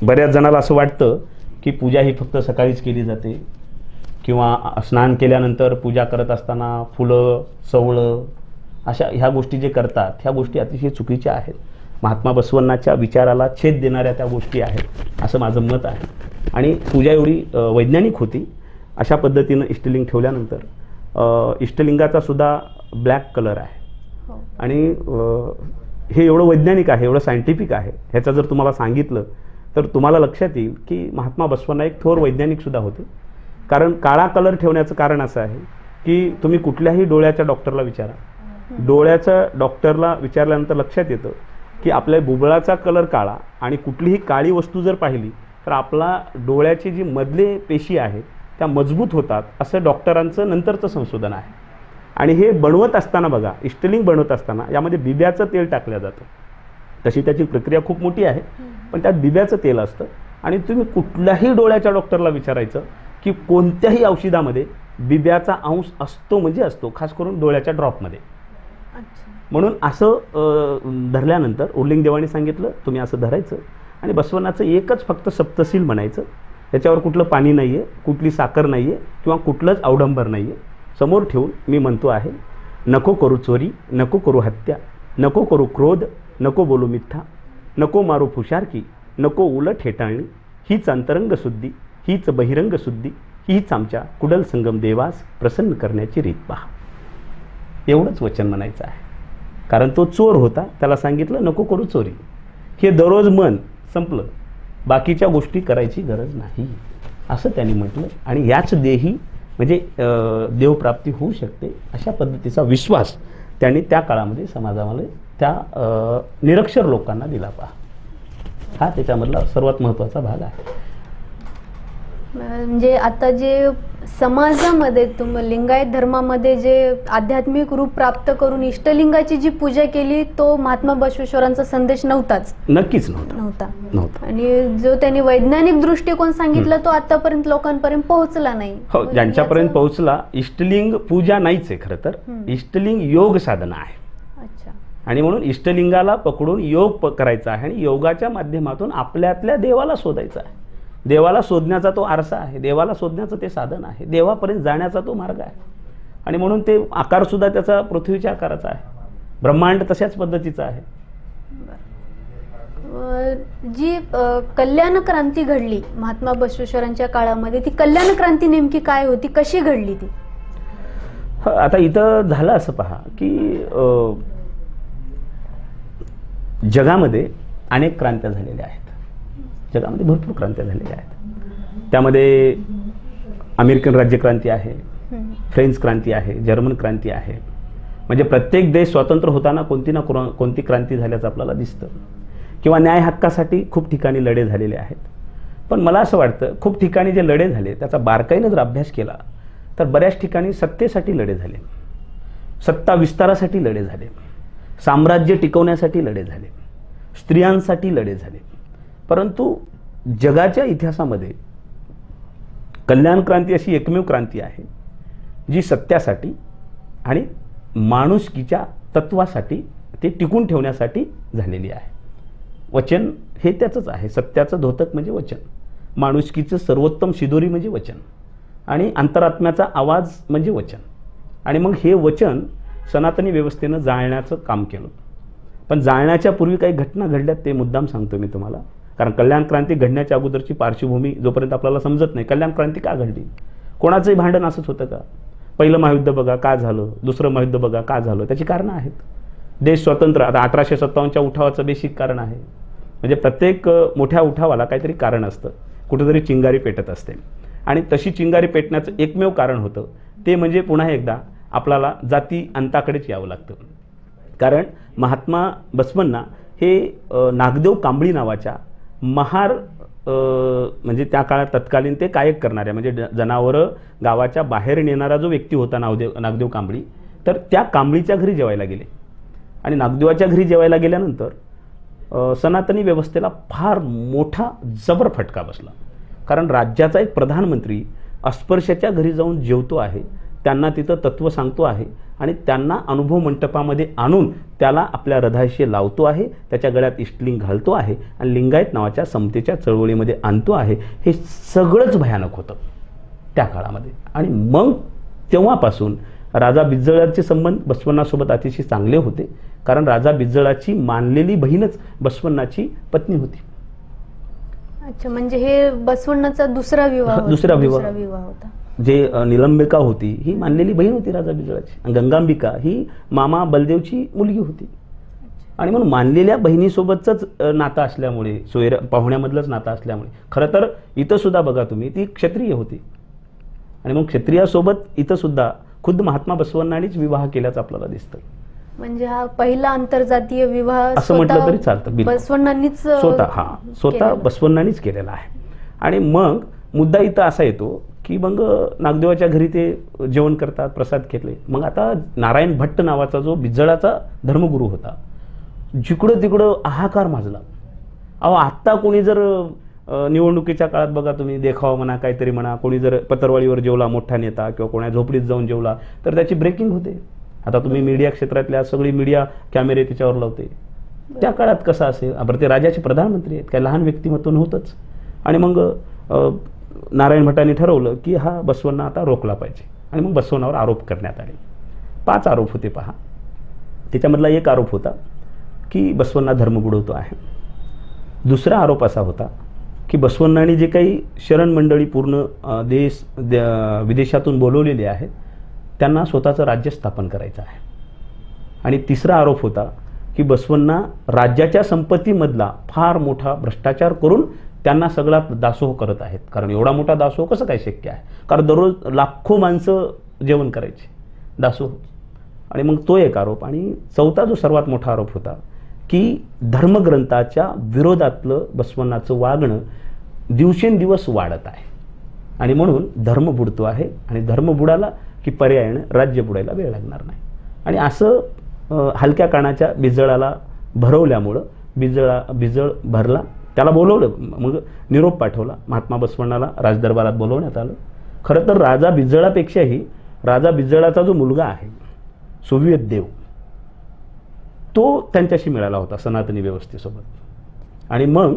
बऱ्याच जणाला असं वाटतं की पूजा ही फक्त सकाळीच केली जाते किंवा स्नान केल्यानंतर पूजा करत असताना फुलं सवळं अशा ह्या गोष्टी जे करतात ह्या गोष्टी अतिशय चुकीच्या आहेत. महात्मा बसवण्णाच्या विचाराला छेद देणाऱ्या त्या गोष्टी आहेत असं माझं मत आहे. आणि पूजा एवढी वैज्ञानिक होती. अशा पद्धतीनं इष्टलिंग ठेवल्यानंतर इष्टलिंगाचा सुद्धा ब्लॅक कलर आहे आणि हे एवढं वैज्ञानिक आहे, एवढं सायंटिफिक आहे. ह्याचं जर तुम्हाला सांगितलं तर तुम्हाला लक्षात येईल की महात्मा बसवण्णा एक थोर वैज्ञानिकसुद्धा होते. कारण काळा कलर ठेवण्याचं कारण असं आहे की तुम्ही कुठल्याही डोळ्याच्या डॉक्टरला विचारा, डोळ्याच्या डॉक्टरला विचारल्यानंतर लक्षात येतं की आपल्या बुबुळाचा कलर काळा आणि कुठलीही काळी वस्तू जर पाहिली तर आपला डोळ्याची जी मधले पेशी आहेत त्या मजबूत होतात असं डॉक्टरांचं नंतरचं संशोधन आहे. आणि हे बनवत असताना बघा, इष्टलिंग बनवत असताना यामध्ये बिब्याचं तेल टाकलं जातं. तशी त्याची प्रक्रिया खूप मोठी आहे, पण त्यात बिब्याचं तेल असतं. आणि तुम्ही कुठल्याही डोळ्याच्या डॉक्टरला विचारायचं की कोणत्याही औषधामध्ये बिब्याचा अंश असतो म्हणजे असतो, खास करून डोळ्याच्या ड्रॉपमध्ये. म्हणून असं धरल्यानंतर उर्लिंग देवाने सांगितलं तुम्ही असं धरायचं आणि बसवण्याचं एकच फक्त सप्तशील म्हणायचं. त्याच्यावर कुठलं पाणी नाही आहे, कुठली साखर नाही आहे किंवा कुठलंच अवडंबर नाही आहे. समोर ठेवून मी म्हणतो आहे, नको करू चोरी, नको करू हत्या, नको करू क्रोध, नको बोलू मिथ्या, नको मारू फुशारकी, नको उलट हेटाळणी. हीच अंतरंग शुद्धी, हीच बहिरंग शुद्धी, हीच आमच्या कुडल संगम देवास प्रसन्न करण्याची रीत पहा. एवढंच वचन म्हणायचं आहे. कारण तो चोर होता, त्याला सांगितलं नको करू चोरी. हे दररोज मन संपलं, बाकीच्या गोष्टी करायची गरज नाही असं त्यांनी म्हटलं. आणि याच देही म्हणजे देवप्राप्ती होऊ शकते अशा पद्धतीचा विश्वास त्यांनी त्या काळामध्ये समाजामध्ये त्या निरक्षर लोकांना दिला. पहा, हा त्याच्यामधला सर्वात महत्त्वाचा भाग आहे. म्हणजे आता जे समाजामध्ये लिंगायत धर्मामध्ये जे आध्यात्मिक रूप प्राप्त करून इष्टलिंगाची जी पूजा केली तो महात्मा बसवेश्वरांचा संदेश नव्हताच. नक्कीच नव्हता. आणि जो त्यांनी वैज्ञानिक दृष्टिकोन सांगितला तो आतापर्यंत लोकांपर्यंत पोहोचला नाही. हो, ज्यांच्यापर्यंत पोहोचला. इष्टलिंग पूजा नाहीच आहे खरं तर, इष्टलिंग योग साधना आहे. आणि म्हणून इष्टलिंगाला पकडून योग करायचा आहे आणि योगाच्या माध्यमातून आपल्यातल्या देवाला शोधायचा आहे. देवाला शोधण्याचा तो आरसा आहे, देवाला शोधण्याचं ते साधन आहे, देवापर्यंत जाण्याचा तो मार्ग आहे. आणि म्हणून ते आकारसुद्धा त्याचा पृथ्वीच्या आकाराचा आहे, ब्रह्मांड तशाच पद्धतीचा आहे. जी कल्याण क्रांती घडली महात्मा बसवेश्वरांच्या काळामध्ये, ती कल्याण क्रांती नेमकी काय होती, कशी घडली ती? आता इथं झालं असं पहा की जगामध्ये अनेक क्रांत्या झालेल्या आहेत. जगामध्ये भरपूर क्रांत्या झालेल्या आहेत. त्यामध्ये अमेरिकन राज्यक्रांती आहे, फ्रेंच क्रांती आहे, जर्मन क्रांती आहे. म्हणजे प्रत्येक देश स्वतंत्र होताना कोणती ना कोणती क्रांती झाल्याचं आपल्याला दिसतं. किंवा न्याय हक्कासाठी खूप ठिकाणी लढे झालेले आहेत. पण मला असं वाटतं खूप ठिकाणी जे लढे झाले त्याचा बारकाईनं जर अभ्यास केला तर बऱ्याच ठिकाणी सत्तेसाठी लढे झाले, सत्ता विस्तारासाठी लढे झाले, साम्राज्य टिकवण्यासाठी लढे झाले, स्त्रियांसाठी लढे झाले. परंतु जगाच्या इतिहासामध्ये कल्याण क्रांती अशी एकमेव क्रांती आहे जी सत्यासाठी आणि माणुसकीच्या तत्वासाठी ते टिकून ठेवण्यासाठी झालेली आहे. वचन हे त्याचंच आहे. सत्याचं धोतक म्हणजे वचन, माणुसकीचं सर्वोत्तम शिदोरी म्हणजे वचन आणि अंतरात्म्याचा आवाज म्हणजे वचन. आणि मग हे वचन सनातनी व्यवस्थेनं जाळण्याचं काम केलं. पण जाळण्याच्या पूर्वी काही घटना घडल्यात ते मुद्दाम सांगतो मी तुम्हाला. कारण कल्याण क्रांती घडण्याच्या अगोदरची पार्श्वभूमी जोपर्यंत आपल्याला समजत नाही, कल्याण क्रांती का घडली, कोणाचंही भांडण असंच होतं का? पहिलं महायुद्ध बघा का झालं, दुसरं महायुद्ध बघा का झालं, त्याची कारणं आहेत. देश स्वतंत्र, आता 1857च्या उठावाचं बेसिक कारण आहे. म्हणजे प्रत्येक मोठ्या उठावाला काहीतरी कारण असतं, कुठेतरी चिंगारी पेटत असते. आणि तशी चिंगारी पेटण्याचं एकमेव कारण होतं ते म्हणजे पुन्हा एकदा आपल्याला जाती अंताकडेच यावं लागतं. कारण महात्मा बसवण्णा हे नागदेव कांबळी नावाच्या महार म्हणजे त्या काळात तत्कालीन ते कायक करणाऱ्या म्हणजे जनावरं गावाच्या बाहेर नेणारा जो व्यक्ती होता नागदेव कांबळी, तर त्या कांबळीच्या घरी जेवायला गेले. आणि नागदेवाच्या घरी जेवायला गेल्यानंतर सनातनी व्यवस्थेला फार मोठा जबर फटका बसला. कारण राज्याचा एक प्रधानमंत्री अस्पृश्याच्या घरी जाऊन जेवतो आहे, त्यांना तिथं तत्त्व सांगतो आहे आणि त्यांना अनुभव मंटपामध्ये आणून त्याला आपल्या हृदयाशी लावतो आहे, त्याच्या गळ्यात इष्टलिंग घालतो आहे आणि लिंगायत नावाच्या समतेच्या चळवळीमध्ये आणतो आहे. हे सगळंच भयानक होतं त्या काळामध्ये. आणि मग तेव्हापासून राजा बिज्जळाचे संबंध बसवण्णासोबत अतिशय चांगले होते, कारण राजा बिज्जळाची मानलेली बहीणच बसवण्णाची पत्नी होती. अच्छा, म्हणजे हे बसवण्णाचा दुसरा विवाह होता. दुसरा विवाह होता. जे निलंबिका होती ही मानलेली बहीण होती राजा बिज्जळाची, आणि गंगांबिका ही मामा बलदेवची मुलगी होती. आणि म्हणून मानलेल्या बहिणीसोबतच नातं असल्यामुळे, सोयऱ्या पाहुण्यामधलंच नातं असल्यामुळे, खरं तर इथं सुद्धा बघा तुम्ही, ती क्षत्रिय होती. आणि मग क्षत्रियासोबत इथं सुद्धा खुद्द महात्मा बसवण्णांनीच विवाह केल्याचं आपल्याला दिसतं. म्हणजे हा पहिला आंतरजातीय विवाह असं म्हटलं तरी चालतं. बिलकुल बसवण्णांनीच स्वतः बसवण्णांनीच केलेला आहे. आणि मग मुद्दा इथं असा येतो की मग नागदेवाच्या घरी ते जेवण करतात, प्रसाद घेतले. मग आता नारायण भट्ट नावाचा जो बिज्जळाचा धर्मगुरू होता, जिकडं तिकडं हाहाकार माजला. अहो, आत्ता कोणी जर निवडणुकीच्या काळात बघा तुम्ही, देखावा म्हणा, काहीतरी म्हणा, कोणी जर पत्रवाळीवर जेवला मोठा नेता किंवा कोणा झोपडीत जाऊन जेवला तर त्याची ब्रेकिंग होते. आता तुम्ही मीडिया क्षेत्रातल्या सगळी मीडिया कॅमेरे त्याच्यावर लावते. त्या काळात कसं असेल, बरं ते राज्याचे प्रधानमंत्री आहेत, काही लहान व्यक्तिमत्व नव्हतंच. आणि मग नारायण भट्टांनी ठरवलं की हा बसवण्णा आता रोखला पाहिजे. आणि मग बसवण्णावर आरोप करण्यात आले. 5 आरोप होते पहा. त्याच्यामधला एक आरोप होता की बसवण्णा धर्म बुडवतो आहे. दुसरा आरोप असा होता की बसवण्णांनी जे काही शरण मंडळी पूर्ण विदेशातून बोलवलेले आहेत त्यांना स्वतःचं राज्य स्थापन करायचं आहे. आणि तिसरा आरोप होता की बसवण्णा राज्याच्या संपत्तीमधला फार मोठा भ्रष्टाचार करून त्यांना सगळा दासोह करत आहेत. कारण एवढा मोठा दासोह कसं काय शक्य आहे, कारण दररोज लाखो माणसं जेवण करायचे दासोह. आणि मग तो एक आरोप. आणि चौथा जो सर्वात मोठा आरोप होता की धर्मग्रंथाच्या विरोधातलं बसवण्णाचं वागणं दिवसेंदिवस वाढत आहे आणि म्हणून धर्म बुडतो आहे. आणि धर्म बुडाला की पर्यायानं राज्य बुडायला वेळ लागणार नाही. आणि असं हलक्या कानाच्या बिज्जळाला भरवल्यामुळं बिज्जळ भरला, त्याला बोलवलं, मग निरोप पाठवला. महात्मा बसवण्णाला राजदरबारात बोलवण्यात आलं. खरं तर राजा बिज्जळापेक्षाही राजा बिज्जळाचा जो मुलगा आहे सोव्हिएत देव, तो त्यांच्याशी मिळाला होता सनातनी व्यवस्थेसोबत. आणि मग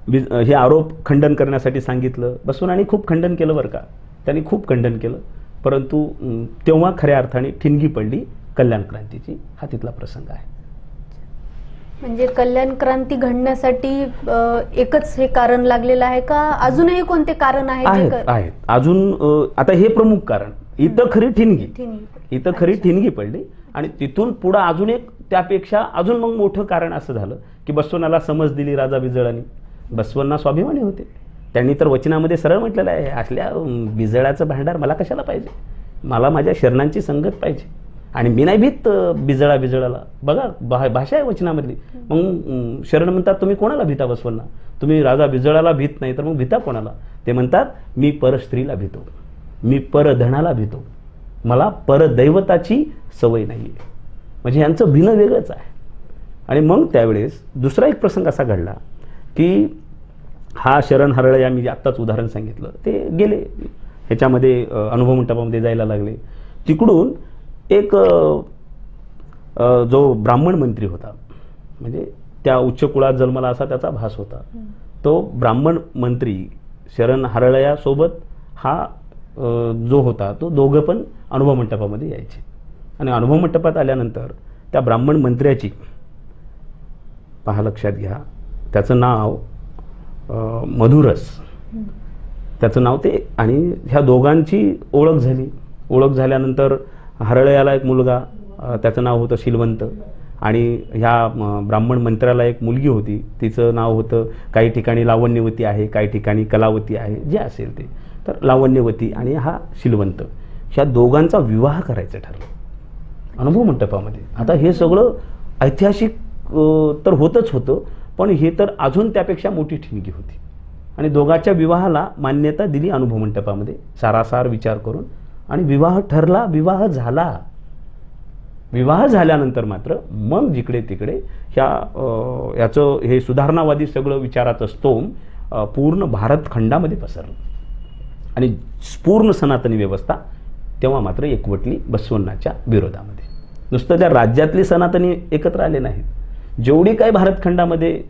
हे आरोप खंडन करण्यासाठी सांगितलं. बसवण्णांनी खूप खंडन केलं बरं का, त्यांनी खूप खंडन केलं. परंतु तेव्हा खऱ्या अर्थाने ठिणगी पडली कल्याण क्रांतीची. हा तिथला प्रसंग आहे. म्हणजे कल्याण क्रांती घडण्यासाठी एकच हे कारण लागलेलं आहे का अजूनही कोणते कारण आहेत? अजून आता हे प्रमुख कारण. इथं खरी ठिणगी पडली. आणि तिथून पुढं अजून एक त्यापेक्षा अजून मग मोठं कारण असं झालं की बसवण्णाला समज दिली राजा बिज्जळांनी. बसवण्णा स्वाभिमानी होते. त्यांनी तर वचनामध्ये सरळ म्हटलेलं आहे, असल्या बिज्जळाचं भांडार मला कशाला पाहिजे, मला माझ्या शरणांची संगत पाहिजे. आणि मी नाही भीत बिज्जळाला. बघा भाषा आहे वचनामधली. मग शरण म्हणतात तुम्ही कोणाला भीता बसवण्णा, तुम्ही राजा बिज्जळाला भीत नाही तर मग भीता कोणाला. ते म्हणतात मी परस्त्रीला भीतो, मी परधनाला भीतो, मला परदैवताची सवय नाही आहे. म्हणजे यांचं भिन्न वेगळंच आहे. आणि मग त्यावेळेस दुसरा एक प्रसंग असा घडला की हा शरण हरळया, मी आत्ताच उदाहरण सांगितलं, ते गेले ह्याच्यामध्ये अनुभव मंटपामध्ये जायला लागले. तिकडून एक जो ब्राह्मण मंत्री होता, म्हणजे त्या उच्च कुळात जन्मला असा त्याचा भास होता, तो ब्राह्मण मंत्री शरण हरळयासोबत हा जो होता तो दोघं पण अनुभव मंटपामध्ये यायचे. आणि अनुभव मंटपात आल्यानंतर त्या ब्राह्मण मंत्र्याची पहा, लक्षात घ्या, त्याचं नाव मधुरस, त्याचं नाव ते. आणि ह्या दोघांची ओळख झाली. ओळख झाल्यानंतर हरळयाला एक मुलगा, त्याचं नाव होतं शीलवंत. आणि ह्या ब्राह्मण मंत्र्याला एक मुलगी होती, तिचं नाव होतं, काही ठिकाणी लावण्यवती आहे, काही ठिकाणी कलावती आहे, जे असेल ते. तर लावण्यवती आणि हा शीलवंत, ह्या दोघांचा विवाह करायचं ठरलं अनुभव मंटपामध्ये. आता हे सगळं ऐतिहासिक तर होतच होतं, पण हे तर अजून त्यापेक्षा मोठी ठिणगी होती. आणि दोघांच्या विवाहाला मान्यता दिली अनुभव मंटपामध्ये सारासार विचार करून. आणि विवाह ठरला, विवाह झाला. विवाह झाल्यानंतर मात्र मग जिकडे तिकडे याचं हे सुधारणावादी सगळं विचाराचं स्तोम पूर्ण भारतखंडामध्ये पसरलं आणि पूर्ण सनातनी व्यवस्था तेव्हा मात्र एकवटली बसवण्णाच्या विरोधामध्ये. नुसतं त्या राज्यातली सनातनी एकत्र आले नाहीत, जेवढी काही भारतखंडामध्ये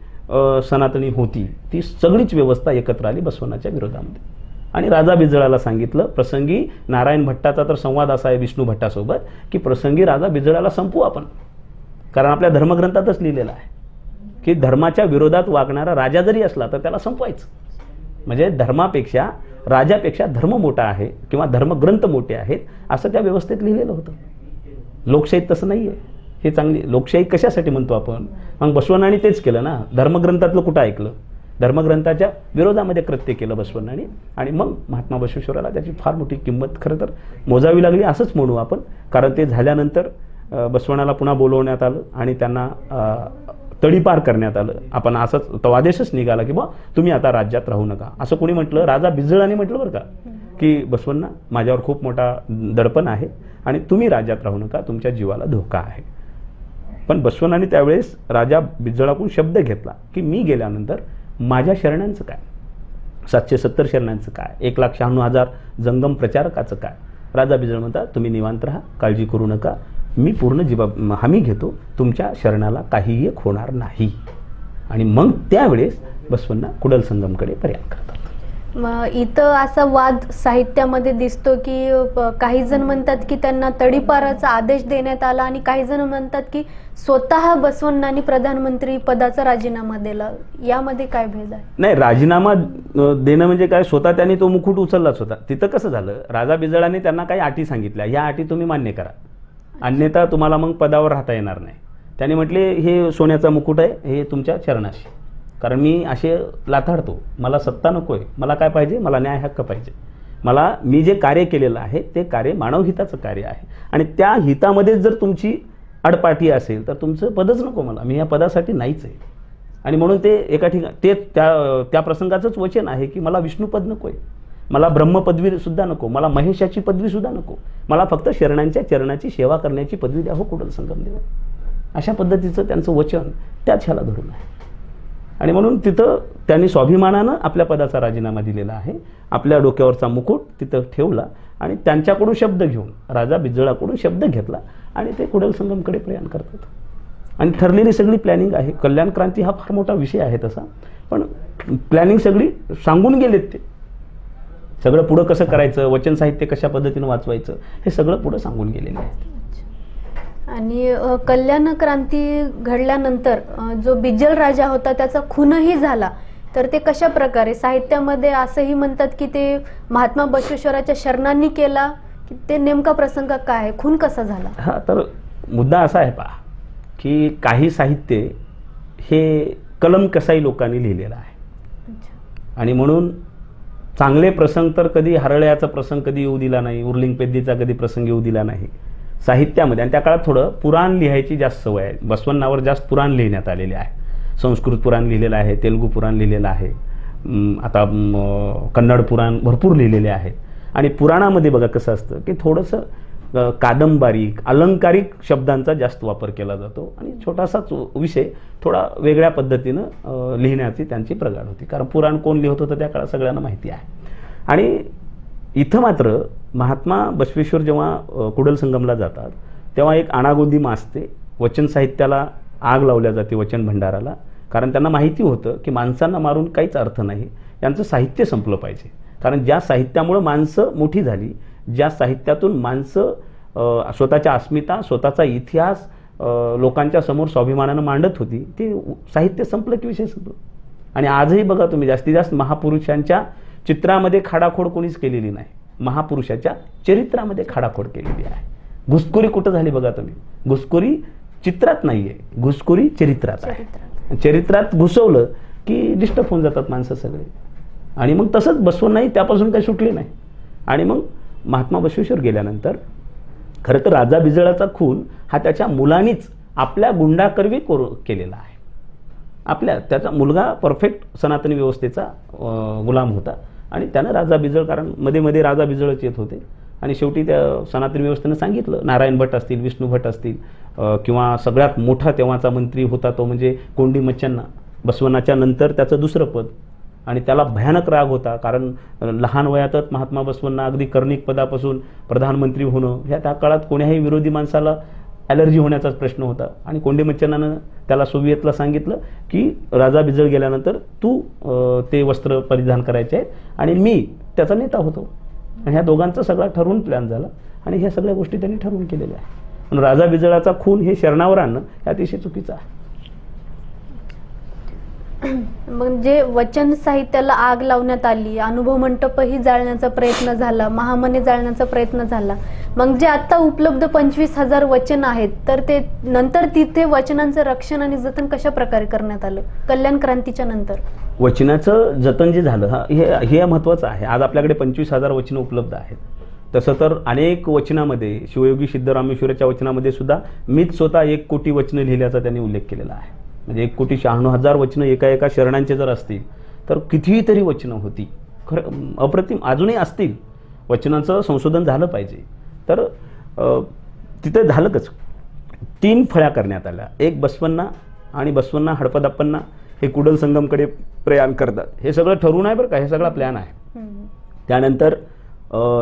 सनातनी होती ती सगळीच व्यवस्था एकत्र आली बसवण्णाच्या विरोधामध्ये. आणि राजा बिजळाला सांगितलं, प्रसंगी नारायण भट्टाचा तर संवाद असा आहे विष्णू भट्टासोबत की प्रसंगी राजा बिजळाला संपवू आपण, कारण आपल्या धर्मग्रंथातच लिहिलेलं आहे की धर्माच्या विरोधात वागणारा राजा जरी असला तर त्याला संपवायचं. म्हणजे धर्मापेक्षा राजापेक्षा धर्म मोठा आहे किंवा धर्मग्रंथ मोठे आहेत असं त्या व्यवस्थेत लिहिलेलं होतं. लोकशाहीत तसं नाही आहे. हे चांगली लोकशाही कशासाठी म्हणतो आपण? मग बसवण्णांनी तेच केलं ना. धर्मग्रंथातलं कुठं ऐकलं? धर्मग्रंथाच्या विरोधामध्ये कृत्य केलं बसवण्णांनी आणि मग महात्मा बसवेश्वराला त्याची फार मोठी किंमत खरं तर मोजावी लागली असंच म्हणू आपण. कारण ते झाल्यानंतर बसवण्णाला पुन्हा बोलवण्यात आलं आणि त्यांना तडीपार करण्यात आलं. आपण असंच तो आदेशच निघाला की बा तुम्ही आता राज्यात राहू नका असं कोणी म्हटलं? राजा बिजळाने म्हटलं बरं का की बसवण्णा माझ्यावर खूप मोठा दडपण आहे आणि तुम्ही राज्यात राहू नका, तुमच्या जीवाला धोका आहे. पण बसवण्णांनी त्यावेळेस राजा बिजळाकडून शब्द घेतला की मी गेल्यानंतर माझ्या शरणांचं काय, 770 शरणांचं काय, 1,96,000 जंगम प्रचारकाचं काय? राजा बिजळ म्हणतात तुम्ही निवांत राहा, काळजी करू नका, मी पूर्ण हमी घेतो, तुमच्या शरणाला काहीही एक होणार नाही. आणि मग त्यावेळेस बसवण्णा कुडल संगमकडे पर्याय करतात. मग इथं असा वाद साहित्यामध्ये दिसतो की काही जण म्हणतात की त्यांना तडीपाराचा आदेश देण्यात आला आणि काही जण म्हणतात की स्वतः बसवण्णांनी प्रधानमंत्री पदाचा राजीनामा दिला. यामध्ये काय भेद आहे? नाही, राजीनामा देणं म्हणजे काय, स्वतः त्यांनी तो मुकुट उचललाच होता. तिथं कसं झालं, राजा बिजळाने त्यांना काही अटी सांगितल्या, ह्या अटी तुम्ही मान्य करा, अन्यथा तुम्हाला मग पदावर राहता येणार नाही. त्याने म्हटले हे सोन्याचा मुकुट आहे, हे तुमच्या चरणाशी, कारण मी असे लाथाडतो, मला सत्ता नको आहे, मला काय पाहिजे, मला न्याय हक्क पाहिजे, मला मी जे कार्य केलेलं आहे ते कार्य मानवहिताचं कार्य आहे आणि त्या हितामध्ये जर तुमची अडपाटी असेल तर तुमचं पदच नको मला, मी या पदासाठी नाहीच आहे. आणि म्हणून ते एका ठिकाणी ते त्या प्रसंगाचंच वचन आहे की मला विष्णुपद नको आहे, मला ब्रह्मपदवीसुद्धा नको, मला महेशाची पदवीसुद्धा नको, मला फक्त शरणांच्या चरणाची सेवा करण्याची पदवी द्या हो कुडल संगमदेव. अशा पद्धतीचं त्यांचं वचन त्याच ह्याला धरून आहे. आणि म्हणून तिथं त्यांनी स्वाभिमानानं आपल्या पदाचा राजीनामा दिलेला आहे, आपल्या डोक्यावरचा मुकुट तिथं ठेवला आणि त्यांच्याकडून शब्द घेऊन राजा बिजळाकडून शब्द घेतला आणि ते कुडल संगमकडे प्रयाण करतात. आणि ठरलेली सगळी प्लॅनिंग आहे. कल्याण क्रांती हा फार मोठा विषय आहे तसा, पण प्लॅनिंग सगळी सांगून गेलेत. ते सगळं पुढं कसं करायचं, वचन साहित्य कशा पद्धतीनं वाचवायचं, हे सगळं पुढं सांगून गेलेलं आहे. आणि कल्याण क्रांती घडल्यानंतर जो बिज्जल राजा होता त्याचा खूनही झाला, तर ते कशा प्रकारे साहित्यामध्ये असंही म्हणतात की ते महात्मा बसवेश्वराच्या शरणांनी केला, की ते नेमका प्रसंग काय आहे, खून कसा झाला? हा, तर मुद्दा असा आहे पहा की काही साहित्य हे कलमकसाई लोकांनी लिहिलेलं आहे आणि म्हणून चांगले प्रसंग तर कधी हरळ्याचा प्रसंग कधी येऊ दिला नाही, उर्लिंग पेद्दीचा कधी प्रसंग येऊ दिला नाही साहित्यामध्ये. आणि त्या काळात थोडं पुराण लिहायची जास्त सवय आहे. बसवण्णावर जास्त पुराण लिहिण्यात आलेले आहे. संस्कृत पुराण लिहिलेलं आहे, तेलुगू पुराण लिहिलेलं आहे, आता कन्नड पुराण भरपूर लिहिलेले आहेत. आणि पुराणामध्ये बघा कसं असतं की थोडंसं कादंबरिक अलंकारिक शब्दांचा जास्त वापर केला जातो आणि छोटासाच विषय थोडा वेगळ्या पद्धतीनं लिहिण्याची त्यांची प्रगाढ होती. कारण पुराण कोण लिहित होतं त्या काळात सगळ्यांना माहिती आहे. आणि इथं मात्र महात्मा बसवेश्वर जेव्हा कुडल संगमला जातात तेव्हा एक आणागोंदी माजते. वचन साहित्याला आग लावल्या जाते, वचन भंडाराला, कारण त्यांना माहिती होतं की माणसांना मारून काहीच अर्थ नाही, यांचं साहित्य संपलं पाहिजे. कारण ज्या साहित्यामुळं माणसं मोठी झाली, ज्या साहित्यातून माणसं स्वतःच्या अस्मिता, स्वतःचा इतिहास लोकांच्या समोर स्वाभिमानानं मांडत होती, ते साहित्य संपलं की विषय संपलं. आणि आजही बघा तुम्ही जास्तीत जास्त महापुरुषांच्या चित्रामध्ये खाडाखोड कोणीच केलेली नाही, महापुरुषाच्या चरित्रामध्ये खाडाखोड केलेली आहे. घुसखोरी कुठं झाली बघा तुम्ही, घुसखोरी चित्रात नाही आहे, घुसखोरी चरित्रात आहे. चरित्रात घुसवलं की डिस्टर्ब होऊन जातात माणसं सगळे. आणि मग तसंच बसवण्णाही त्यापासून काही सुटले नाही. आणि मग महात्मा बसवेश्वर गेल्यानंतर खरं तर राजा बिजळाचा खून हा त्याच्या मुलांनीच आपल्या गुंडाकरवी केलेला आहे. त्याचा मुलगा परफेक्ट सनातनी व्यवस्थेचा गुलाम होता आणि त्यानं राजा बिजळ, कारण मध्ये मध्ये राजा बिजळच येत होते आणि शेवटी त्या सनातनी व्यवस्थेनं सांगितलं, नारायण भट असतील, विष्णू भट असतील किंवा सगळ्यात मोठा तेव्हाचा मंत्री होता तो म्हणजे कोंडी मच्छन्ना, बसवण्णाच्या नंतर त्याचं दुसरं पद, आणि त्याला भयानक राग होता, कारण लहान वयातच महात्मा बसवांना अगदी कर्णिक पदापासून प्रधानमंत्री होणं, ह्या त्या काळात कोण्याही विरोधी माणसाला ॲलर्जी होण्याचाच प्रश्न होता. आणि कोंडेमच्चानानं त्याला सोव्हिएतला सांगितलं की राजा बिजळ गेल्यानंतर तू ते वस्त्र परिधान करायचे आहेत आणि मी त्याचा नेता होतो. आणि ह्या दोघांचा सगळा ठरवून प्लॅन झाला आणि ह्या सगळ्या गोष्टी त्यांनी ठरवून केलेल्या आहे. पण राजा बिजळाचा खून हे शरणावर आणणं हे अतिशय चुकीचं आहे. म्हणजे वचन साहित्याला आग लावण्यात आली, अनुभव मंटपही जाळण्याचा प्रयत्न झाला, महामने जाळण्याचा प्रयत्न झाला. मग जे आता उपलब्ध 25,000 वचन आहेत, तर ते नंतर तिथे वचनांचं रक्षण आणि जतन कशा प्रकारे करण्यात आलं कल्याण क्रांतीच्या नंतर? वचनाचं जतन जे झालं हे महत्त्वाचं आहे. आज आपल्याकडे 25,000 वचनं उपलब्ध आहेत. तसं तर अनेक वचनामध्ये, शिवयोगी सिद्धरामेश्वराच्या वचनामध्ये सुद्धा मीच स्वतः 1 कोटी वचनं लिहिल्याचा त्यांनी उल्लेख केलेला आहे. म्हणजे 1,96,000 वचनं एका शरणांचे जर असतील तर कितीतरी वचनं होती. खरं अप्रतिम अजूनही असतील. वचनाचं संशोधन झालं पाहिजे. तर तिथे झालंच. 3 फळ्या करण्यात आल्या. एक बसवण्णा आणि बसवण्णा हडपदप्पण्णा हे कुडल संगमकडे प्रयाण करतात. हे सगळं ठरवून आहे बरं का, हे सगळा प्लॅन आहे. त्यानंतर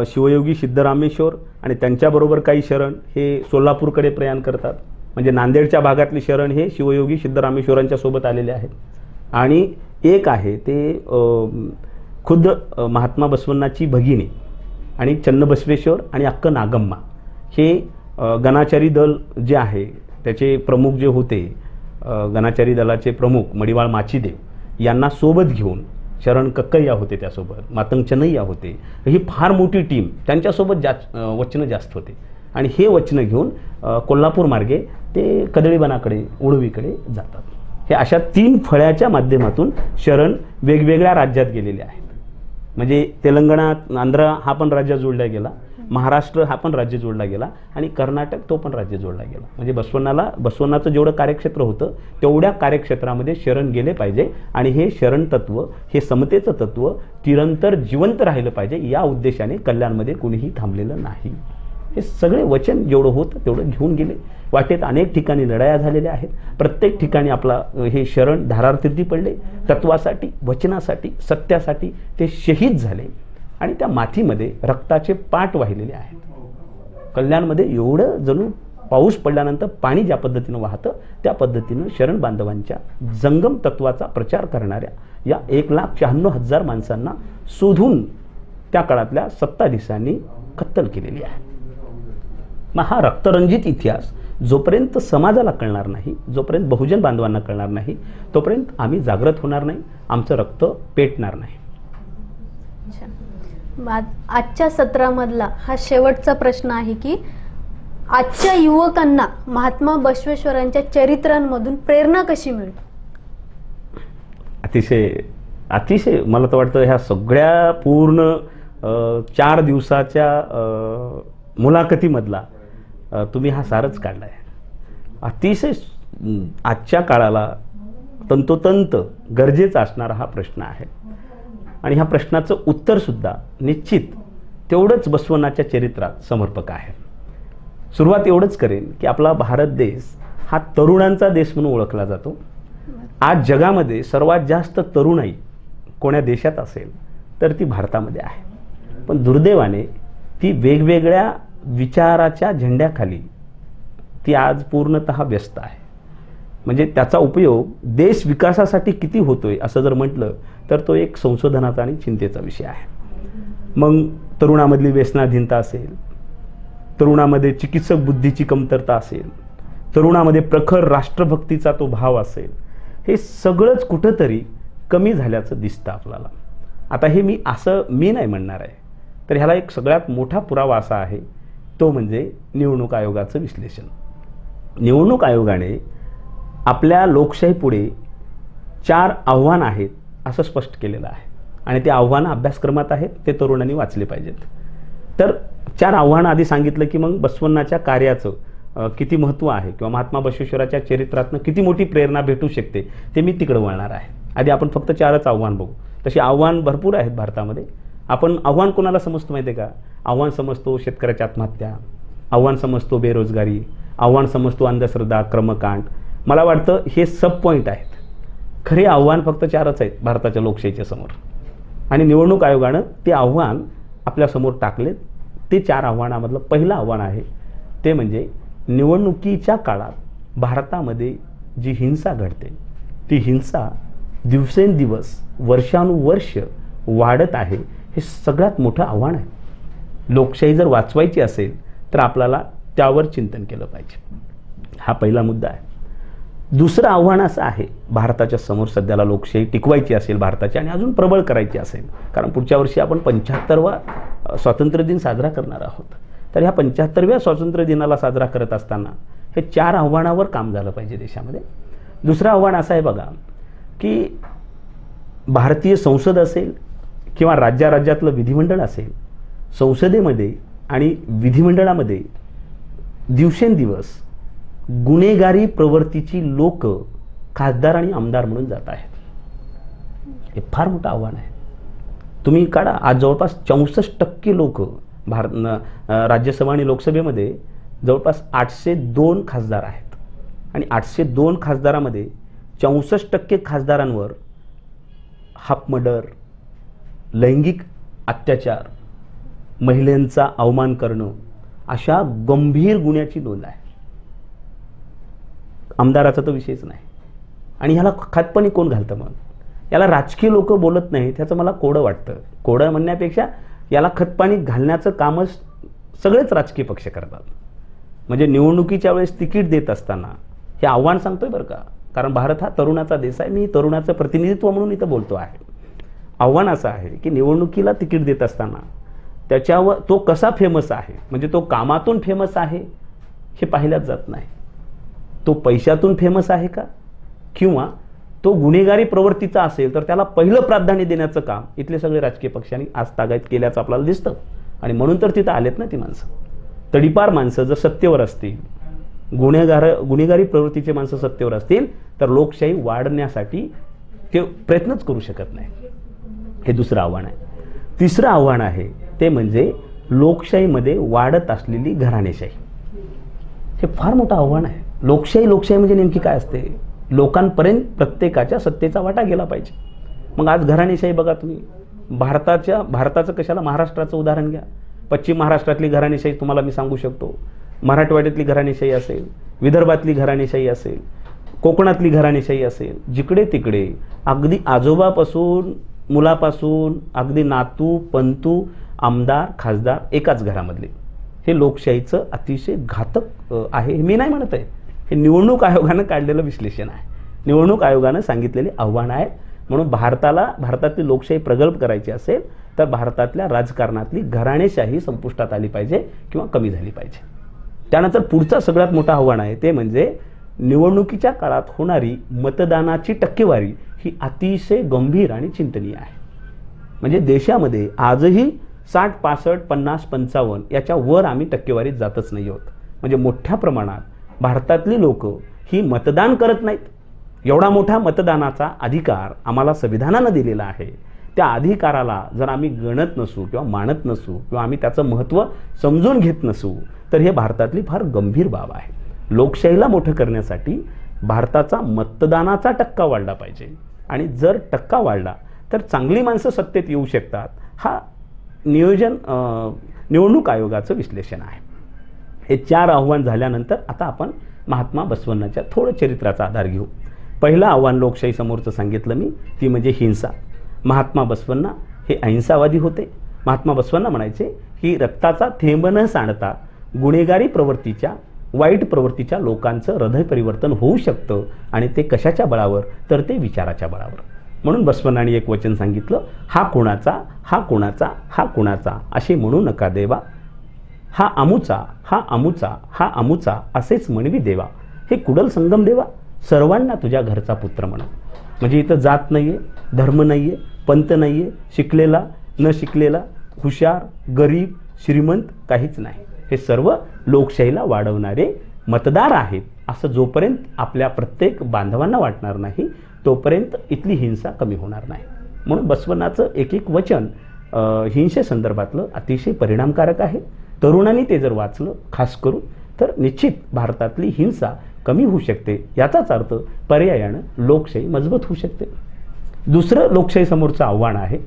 शिवयोगी सिद्धरामेश्वर आणि त्यांच्याबरोबर काही शरण हे सोलापूरकडे प्रयाण करतात. म्हणजे नांदेडच्या भागातले शरण हे शिवयोगी सिद्धरामेश्वरांच्या सोबत आलेले आहेत. आणि एक आहे ते खुद्द महात्मा बसवण्णाची भगिनी आणि चन्नबसवेश्वर आणि अक्क नागम्मा हे गणाचारी दल जे आहे त्याचे प्रमुख जे होते, गणाचारी दलाचे प्रमुख मडिवाळ माचीदेव यांना सोबत घेऊन, शरण कक्कय्या होते त्यासोबत, मातंग चनय्या होते, ही फार मोठी टीम, त्यांच्यासोबत वचनं जास्त होते. आणि हे वचनं घेऊन कोल्हापूर मार्गे ते कदळीबनाकडे, उळवीकडे जातात. हे अशा 3 फळ्याच्या माध्यमातून शरण वेगवेगळ्या राज्यात गेलेले आहेत. म्हणजे तेलंगणा, आंध्र हा पण राज्य जोडला गेला, महाराष्ट्र हा पण राज्य जोडला गेला आणि कर्नाटक तो पण राज्य जोडला गेला. म्हणजे बसवण्णाचं जेवढं कार्यक्षेत्र होतं तेवढ्या कार्यक्षेत्रामध्ये शरण गेले पाहिजे. आणि हे शरण तत्व, हे समतेचं तत्व निरंतर जिवंत राहिलं पाहिजे, या उद्देशाने कल्याणमध्ये कुणीही थांबलेलं नाही. हे सगळे वचन जेवढं होतं तेवढं घेऊन गेले. वाटेत अनेक ठिकाणी लढाया झालेल्या आहेत. प्रत्येक ठिकाणी आपला हे शरण धारातीर्थी पडले. तत्वासाठी, वचनासाठी, सत्यासाठी ते शहीद झाले. आणि त्या माथीमध्ये रक्ताचे पाट वाहिलेले आहेत. कल्याणमध्ये एवढं जणू पाऊस पडल्यानंतर पाणी ज्या पद्धतीनं वाहतं त्या पद्धतीनं शरण बांधवांच्या जंगम तत्वाचा प्रचार करणाऱ्या या 1,96,000 माणसांना शोधून त्या काळातल्या सत्ताधीशांनी कत्तल केलेली आहे. मग हा रक्तरंजित इतिहास जोपर्यंत समाजाला कळणार नाही, जोपर्यंत बहुजन बांधवांना कळणार नाही, तोपर्यंत आम्ही जागृत होणार नाही, आमचं रक्त पेटणार नाही. आजच्या सत्रामधला हा शेवटचा प्रश्न आहे की आजच्या युवकांना महात्मा बसवेश्वरांच्या चरित्रांमधून प्रेरणा कशी मिळेल? अतिशय मला तर वाटतं ह्या सगळ्या पूर्ण 4 दिवसाच्या मुलाखतीमधला तुम्ही हा सारच काढला आहे. अतिशय आजच्या काळाला तंतोतंत गरजेचा असणारा हा प्रश्न आहे. आणि ह्या प्रश्नाचं उत्तरसुद्धा निश्चित तेवढंच बसवण्णाच्या चरित्रात समर्पक आहे. सुरुवात एवढंच करेन की आपला भारत देश हा तरुणांचा देश म्हणून ओळखला जातो. आज जगामध्ये सर्वात जास्त तरुणाई कोण्या देशात असेल तर ती भारतामध्ये आहे. पण दुर्दैवाने ती वेगवेगळ्या विचाराच्या झेंड्याखाली ती आज पूर्णतः व्यस्त आहे. म्हणजे त्याचा उपयोग देश विकासासाठी किती होतोय असं जर म्हटलं तर तो एक संशोधनाचा आणि चिंतेचा विषय आहे. मग तरुणामधली व्यसनाधीनता असेल, तरुणामध्ये चिकित्सक बुद्धीची कमतरता असेल, तरुणामध्ये प्रखर राष्ट्रभक्तीचा तो भाव असेल, हे सगळंच कुठंतरी कमी झाल्याचं दिसतं आपल्याला. आता हे मी नाही म्हणणार आहे, तर ह्याला एक सगळ्यात मोठा पुरावा असा आहे, तो म्हणजे निवडणूक आयोगाचं विश्लेषण. निवडणूक आयोगाने आपल्या लोकशाहीपुढे 4 आव्हान आहेत असं स्पष्ट केलेलं आहे. आणि ते आव्हानं अभ्यासक्रमात आहेत, ते तरुणांनी वाचले पाहिजेत. तर 4 आव्हानं आधी सांगितलं की मग बसवण्णाच्या कार्याचं किती महत्त्व आहे किंवा महात्मा बसवेश्वराच्या चरित्रातनं किती मोठी प्रेरणा भेटू शकते ते मी तिकडं वळणार आहे. आधी आपण फक्त 4च आव्हान बघू. तशी आव्हान भरपूर आहेत भारतामध्ये. आपण आव्हान कोणाला समजतो माहिती आहे का? आव्हान समजतो शेतकऱ्याच्या आत्महत्या, आव्हान समजतो बेरोजगारी, आव्हान समजतो अंधश्रद्धा, कर्मकांड. मला वाटतं हे सब पॉईंट आहेत. खरे आव्हान फक्त 4च आहेत भारताच्या लोकशाहीच्या समोर, आणि निवडणूक आयोगानं ते आव्हान आपल्यासमोर टाकलेत. ते 4 आव्हानामधलं पहिलं आव्हान आहे ते म्हणजे निवडणुकीच्या काळात भारतामध्ये जी हिंसा घडते ती हिंसा दिवसेंदिवस वर्षानुवर्ष वाढत आहे. हे सगळ्यात मोठं आव्हान आहे. लोकशाही जर वाचवायची असेल तर आपल्याला त्यावर चिंतन केलं पाहिजे. हा पहिला मुद्दा आहे. दुसरं आव्हान असं आहे भारताच्या समोर सध्याला लोकशाही टिकवायची असेल भारताची आणि अजून प्रबळ करायची असेल, कारण पुढच्या वर्षी आपण 75वा स्वातंत्र्य दिन साजरा करणार आहोत. तर ह्या 75व्या स्वातंत्र्य दिनाला साजरा करत असताना हे 4 आव्हानावर काम झालं पाहिजे देशामध्ये. दुसरं आव्हान असं आहे बघा की भारतीय संसद असेल किंवा राज्यातलं विधिमंडळ असेल, संसदेमध्ये आणि विधिमंडळामध्ये दिवसेंदिवस गुन्हेगारी प्रवृत्तीची लोक खासदार आणि आमदार म्हणून जात आहेत. हे फार मोठं आव्हान आहे. तुम्ही काढा, आज जवळपास 64% लोक राज्यसभा आणि लोकसभेमध्ये जवळपास 802 खासदार आहेत, आणि 802 खासदारामध्ये 64% खासदारांवर हाफ मर्डर, लैंगिक अत्याचार, महिलांचा अवमान करणं अशा गंभीर गुन्ह्याची नोंद आहे. आमदाराचा तर विषयच नाही. आणि ह्याला खतपणी कोण घालतं? मग याला राजकीय लोक बोलत नाहीत, ह्याचं मला कोडं वाटतं. कोडं म्हणण्यापेक्षा याला खतपाणी घालण्याचं कामच सगळेच राजकीय पक्ष करतात. म्हणजे निवडणुकीच्या वेळेस तिकीट देत असताना हे आव्हान सांगतोय बरं का, कारण भारत हा तरुणाचा देश आहे. मी तरुणाचं प्रतिनिधित्व म्हणून इथं बोलतो आहे. आव्हान असं आहे की निवडणुकीला तिकीट देत असताना त्याच्यावर तो कसा फेमस आहे, म्हणजे तो कामातून फेमस आहे हे पाहिल्याच जात नाही. तो पैशातून फेमस आहे का, किंवा तो गुन्हेगारी प्रवृत्तीचा असेल तर त्याला पहिलं प्राधान्य देण्याचं काम इथले सगळे राजकीय पक्षांनी आज तागायत केल्याचं आपल्याला दिसतं. आणि म्हणून तर तिथं आलेत ना ती माणसं. तडीपार माणसं जर सत्तेवर असतील, गुन्हेगारी प्रवृत्तीचे माणसं सत्तेवर असतील तर लोकशाही वाढण्यासाठी ते प्रयत्नच करू शकत नाही. हे दुसरं आव्हान आहे. तिसरं आव्हान आहे ते म्हणजे लोकशाहीमध्ये वाढत असलेली घराणेशाही. हे फार मोठं आव्हान आहे. लोकशाही म्हणजे नेमकी काय असते? लोकांपर्यंत प्रत्येकाच्या सत्तेचा वाटा गेला पाहिजे. मग आज घराणेशाही बघा तुम्ही, भारताचं कशाला, महाराष्ट्राचं उदाहरण घ्या. पश्चिम महाराष्ट्रातली घराणेशाही तुम्हाला मी सांगू शकतो. मराठवाड्यातली घराणेशाही असेल, विदर्भातली घराणेशाही असेल, कोकणातली घराणेशाही असेल, जिकडे तिकडे अगदी आजोबापासून मुलापासून अगदी नातू पंतू आमदार खासदार एकाच घरामधले. हे लोकशाहीचं अतिशय घातक आहे. हे मी नाही म्हणत आहे, हे निवडणूक आयोगानं काढलेलं विश्लेषण आहे. निवडणूक आयोगानं सांगितलेली आव्हानं आहेत. म्हणून भारतातली लोकशाही प्रगल्भ करायची असेल तर भारतातल्या राजकारणातली घराणेशाही संपुष्टात आली पाहिजे किंवा कमी झाली पाहिजे. त्यानंतर पुढचं सगळ्यात मोठं आव्हान आहे ते म्हणजे निवडणुकीच्या काळात होणारी मतदानाची टक्केवारी ही अतिशय गंभीर आणि चिंतनीय आहे. म्हणजे देशामध्ये आजही 60, 65, 50, 55 याच्या वर आम्ही टक्केवारीत जातच नाही आहोत. म्हणजे मोठ्या प्रमाणात भारतातली लोक ही मतदान करत नाहीत. एवढा मोठा मतदानाचा अधिकार आम्हाला संविधानानं दिलेला आहे. त्या अधिकाराला जर आम्ही गणत नसू किंवा मानत नसू किंवा आम्ही त्याचं महत्त्व समजून घेत नसू तर हे भारतातली फार गंभीर बाब आहे. लोकशाहीला मोठं करण्यासाठी भारताचा मतदानाचा टक्का वाढला पाहिजे, आणि जर टक्का वाढला तर चांगली माणसं सत्तेत येऊ शकतात. हा निवडणूक आयोगाचं विश्लेषण आहे. हे 4 आव्हान झाल्यानंतर आता आपण महात्मा बसवण्णाच्या थोडं चरित्राचा आधार घेऊ. पहिलं आव्हान लोकशाही समोरचं सांगितलं मी, ती म्हणजे हिंसा. महात्मा बसवण्णा हे अहिंसावादी होते. महात्मा बसवण्णा म्हणायचे की रक्ताचा थेंब न सांडता गुन्हेगारी प्रवृत्तीच्या, वाईट प्रवृत्तीच्या लोकांचं हृदय परिवर्तन होऊ शकतं, आणि ते कशाच्या बळावर, तर ते विचाराच्या बळावर. म्हणून बसवण्णांनी एक वचन सांगितलं, हा कोणाचा, हा कोणाचा, हा कोणाचा असे म्हणू नका देवा, हा अमुचा, हा अमुचा, हा अमुचा असेच म्हणवी देवा, हे कुडल संगम देवा, सर्वांना तुझ्या घरचा पुत्र म्हणा. म्हणजे इथं जात नाही आहे, धर्म नाही आहे, पंथ नाही आहे, शिकलेला न शिकलेला, हुशार गरीब श्रीमंत काहीच नाही. हे सर्व लोकशाहीला वाढवणारे मतदार आहेत. असं जोपर्यंत आपल्या प्रत्येक बांधवांना वाटणार नाही तोपर्यंत इथली हिंसा कमी होणार नाही. म्हणून बसवण्णाचं एक वचन हिंसेसंदर्भातलं अतिशय परिणामकारक आहे. तरुणांनी ते जर वाचलं खास करून तर निश्चित भारतातली हिंसा कमी होऊ शकते. याचाच अर्थ पर्यायानं लोकशाही मजबूत होऊ शकते. दुसरं लोकशाहीसमोरचं आव्हान आहे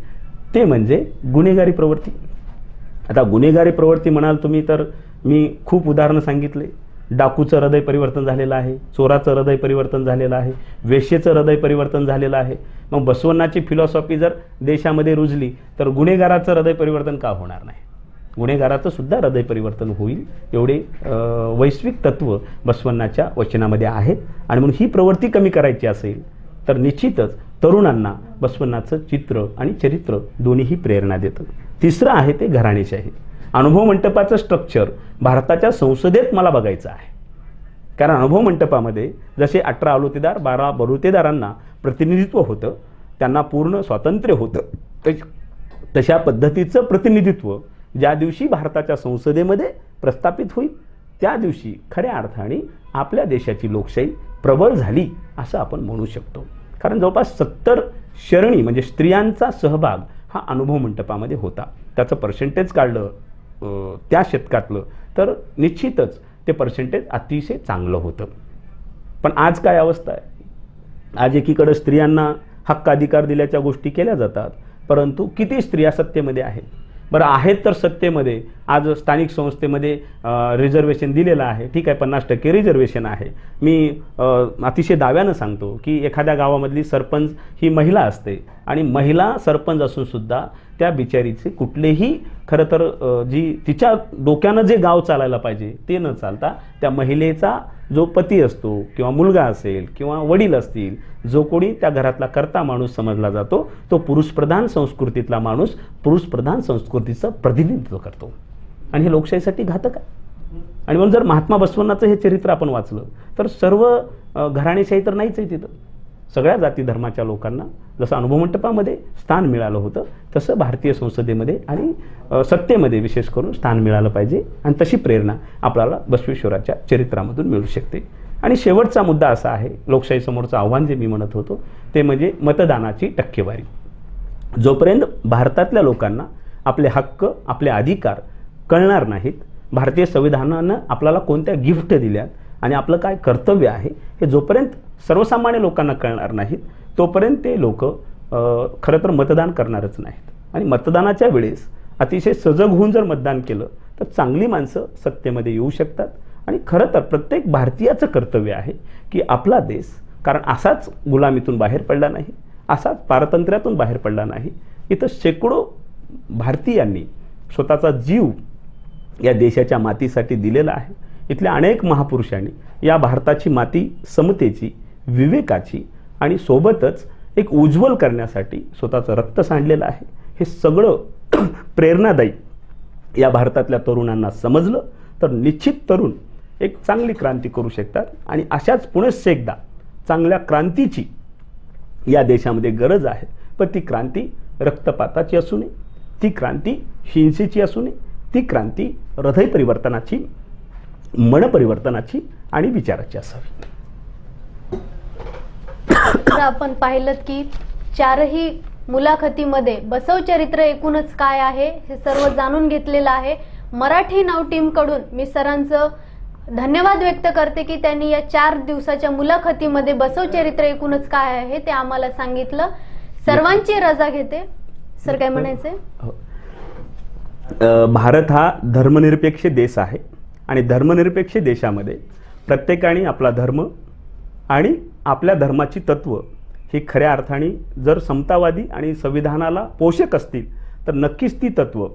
ते म्हणजे गुन्हेगारी प्रवृत्ती. आता गुन्हेगारी प्रवृत्ती म्हणाल तुम्ही तर मी खूप उदाहरणं सांगितले. डाकूचं हृदय परिवर्तन झालेलं आहे, चोराचं हृदय परिवर्तन झालेलं आहे, वेश्येचं हृदय परिवर्तन झालेलं आहे. मग बसवण्णाची फिलॉसॉफी जर देशामध्ये रुजली तर गुन्हेगाराचं हृदय परिवर्तन का होणार नाही? गुन्हेगाराचं सुद्धा हृदय परिवर्तन होईल एवढे वैश्विक तत्व बसवण्णाच्या वचनामध्ये आहेत. आणि म्हणून ही प्रवृत्ती कमी करायची असेल तर निश्चितच तरुणांना बसवण्णाचं चित्र आणि चरित्र दोन्हीही प्रेरणा देतं. तिसरं आहे ते घराणेशाही. अनुभव मंटपाचं स्ट्रक्चर भारताच्या संसदेत मला बघायचं आहे. कारण अनुभव मंटपामध्ये जसे 18 आलोतेदार 12 बलुतेदारांना प्रतिनिधित्व होतं, त्यांना पूर्ण स्वातंत्र्य होतं, तशा पद्धतीचं प्रतिनिधित्व ज्या दिवशी भारताच्या संसदेमध्ये प्रस्थापित होईल त्या दिवशी खऱ्या अर्थाने आपल्या देशाची लोकशाही प्रबळ झाली असं आपण म्हणू शकतो. कारण जवळपास 70 शरणी म्हणजे स्त्रियांचा सहभाग हा अनुभव मंटपामध्ये होता. त्याचं पर्सेंटेज काढलं त्या शतकातलं तर निश्चितच ते पर्सेंटेज अतिशय चांगलं होतं. पण आज काय अवस्था आहे? आज एकीकडे स्त्रियांना हक्क अधिकार दिल्याच्या गोष्टी केल्या जातात, परंतु किती स्त्रिया सत्तेमध्ये आहेत? बरं, आहेत तर सत्तेमध्ये. आज स्थानिक संस्थेमध्ये रिझर्वेशन दिलेलं आहे, ठीक आहे, 50% रिझर्वेशन आहे. मी अतिशय दाव्यानं सांगतो की एखाद्या गावामधली सरपंच ही महिला असते आणि महिला सरपंच असूनसुद्धा त्या बिचारीचे कुठलेही खरं तर जी तिच्या डोक्यानं जे गाव चालायला पाहिजे ते न चालता त्या महिलेचा जो पती असतो किंवा मुलगा असेल किंवा वडील असतील, जो कोणी त्या घरातला कर्ता माणूस समजला जातो, तो पुरुषप्रधान संस्कृतीतला माणूस पुरुषप्रधान संस्कृतीचं प्रतिनिधित्व करतो. आणि हे लोकशाहीसाठी घातक आहे. आणि म्हणून जर महात्मा बसवण्णाचं हे चरित्र आपण वाचलं तर सर्व घराणेशाही तर नाहीच आहे तिथं. सगळ्या जाती धर्माच्या लोकांना जसं अनुभव मंटपामध्ये स्थान मिळालं होतं तसं भारतीय संसदेमध्ये आणि सत्तेमध्ये विशेष करून स्थान मिळालं पाहिजे. आणि तशी प्रेरणा आपल्याला बसवेश्वराच्या चरित्रामधून मिळू शकते. आणि शेवटचा मुद्दा असा आहे, लोकशाहीसमोरचं आव्हान जे मी म्हणत होतो ते म्हणजे मतदानाची टक्केवारी. जोपर्यंत भारतातल्या लोकांना आपले हक्क आपले अधिकार कळणार नाहीत, भारतीय संविधानानं आपल्याला कोणत्या गिफ्ट दिल्यात आणि आपलं काय कर्तव्य आहे हे जोपर्यंत सर्वसामान्य लोकांना कळणार नाहीत तोपर्यंत ते लोक खरं तर मतदान करणारच नाहीत. आणि मतदानाच्या वेळेस अतिशय सजग होऊन जर मतदान केलं तर चांगली माणसं सत्तेमध्ये येऊ शकतात. आणि खरं तर प्रत्येक भारतीयाचं कर्तव्य आहे की आपला देश कारण असाच गुलामीतून बाहेर पडला नाही, असाच पारतंत्र्यातून बाहेर पडला नाही. इथं शेकडो भारतीयांनी स्वतःचा जीव या देशाच्या मातीसाठी दिलेला आहे. इथल्या अनेक महापुरुषांनी या भारताची माती समतेची, विवेकाची आणि सोबतच एक उज्ज्वल करण्यासाठी स्वतःचं रक्त सांडलेलं आहे. हे सगळं प्रेरणादायी या भारतातल्या तरुणांना समजलं तर निश्चित तरुण एक चांगली क्रांती करू शकतात. आणि अशाच पुनश्च एकदा चांगल्या क्रांतीची या देशामध्ये गरज आहे. पण ती क्रांती रक्तपाताची असू नये, ती क्रांती हिंसेची असू नये, ती क्रांती हृदय परिवर्तनाची, मन परिवर्तनाची आणि विचाराची असावी. तर आपण पाहिलं की चारही मुलाखतीमध्ये बसव चरित्र एकूणच काय आहे हे सर्व जाणून घेतलेलं आहे. मराठी नाव टीम कडून मी सरांचं धन्यवाद व्यक्त करते की त्यांनी या 4 दिवसाच्या मुलाखतीमध्ये बसव चरित्र एकूणच काय आहे ते आम्हाला सांगितलं. सर्वांची रजा घेते. सर काय म्हणायचंय? भारत हा धर्मनिरपेक्ष देश आहे आणि धर्मनिरपेक्ष देशामध्ये प्रत्येकाने आपला धर्म आणि आपल्या धर्माची तत्व ही खऱ्या अर्थाने जर समतावादी आणि संविधानाला पोषक असतील तर नक्कीच ती तत्व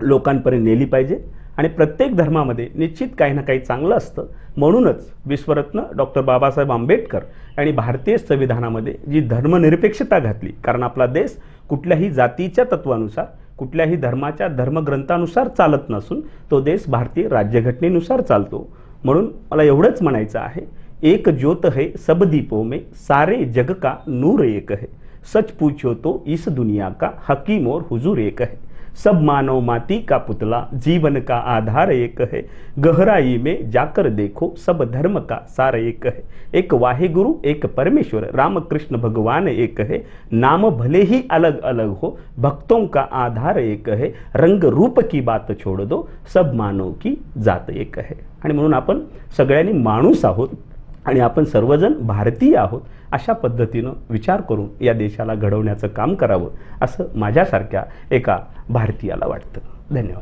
लोकांपर्यंत नेली पाहिजे. आणि प्रत्येक धर्मामध्ये निश्चित काही ना काही चांगलं असतं. म्हणूनच विश्वरत्न डॉक्टर बाबासाहेब आंबेडकर यांनी भारतीय संविधानामध्ये जी धर्मनिरपेक्षता घातली, कारण आपला देश कुठल्याही जातीच्या तत्वानुसार कुठल्याही धर्माच्या धर्मग्रंथानुसार चालत नसून तो देश भारतीय राज्यघटनेनुसार चालतो. म्हणून मला एवढंच म्हणायचं आहे, एक ज्योत है सब दीपों में, सारे जग का नूर एक है, सच पूछो तो इस दुनिया का हकीम और हुजूर एक है, सब मानव माटी का पुतला, जीवन का आधार एक है, गहराई में जाकर देखो सब धर्म का सार एक है, एक वाहेगुरु एक परमेश्वर राम कृष्ण भगवान एक है, नाम भले ही अलग अलग हो भक्तों का आधार एक है, रंग रूप की बात छोड़ दो सब मानव की जात एक है. आणि म्हणून आपण सगळ्यांनी माणूस आहोत आणि आपण सर्वजण भारतीय आहोत अशा पद्धतीनं विचार करून या देशाला घडवण्याचं काम करावं असं माझ्यासारख्या एका भारतीयाला वाटतं. धन्यवाद.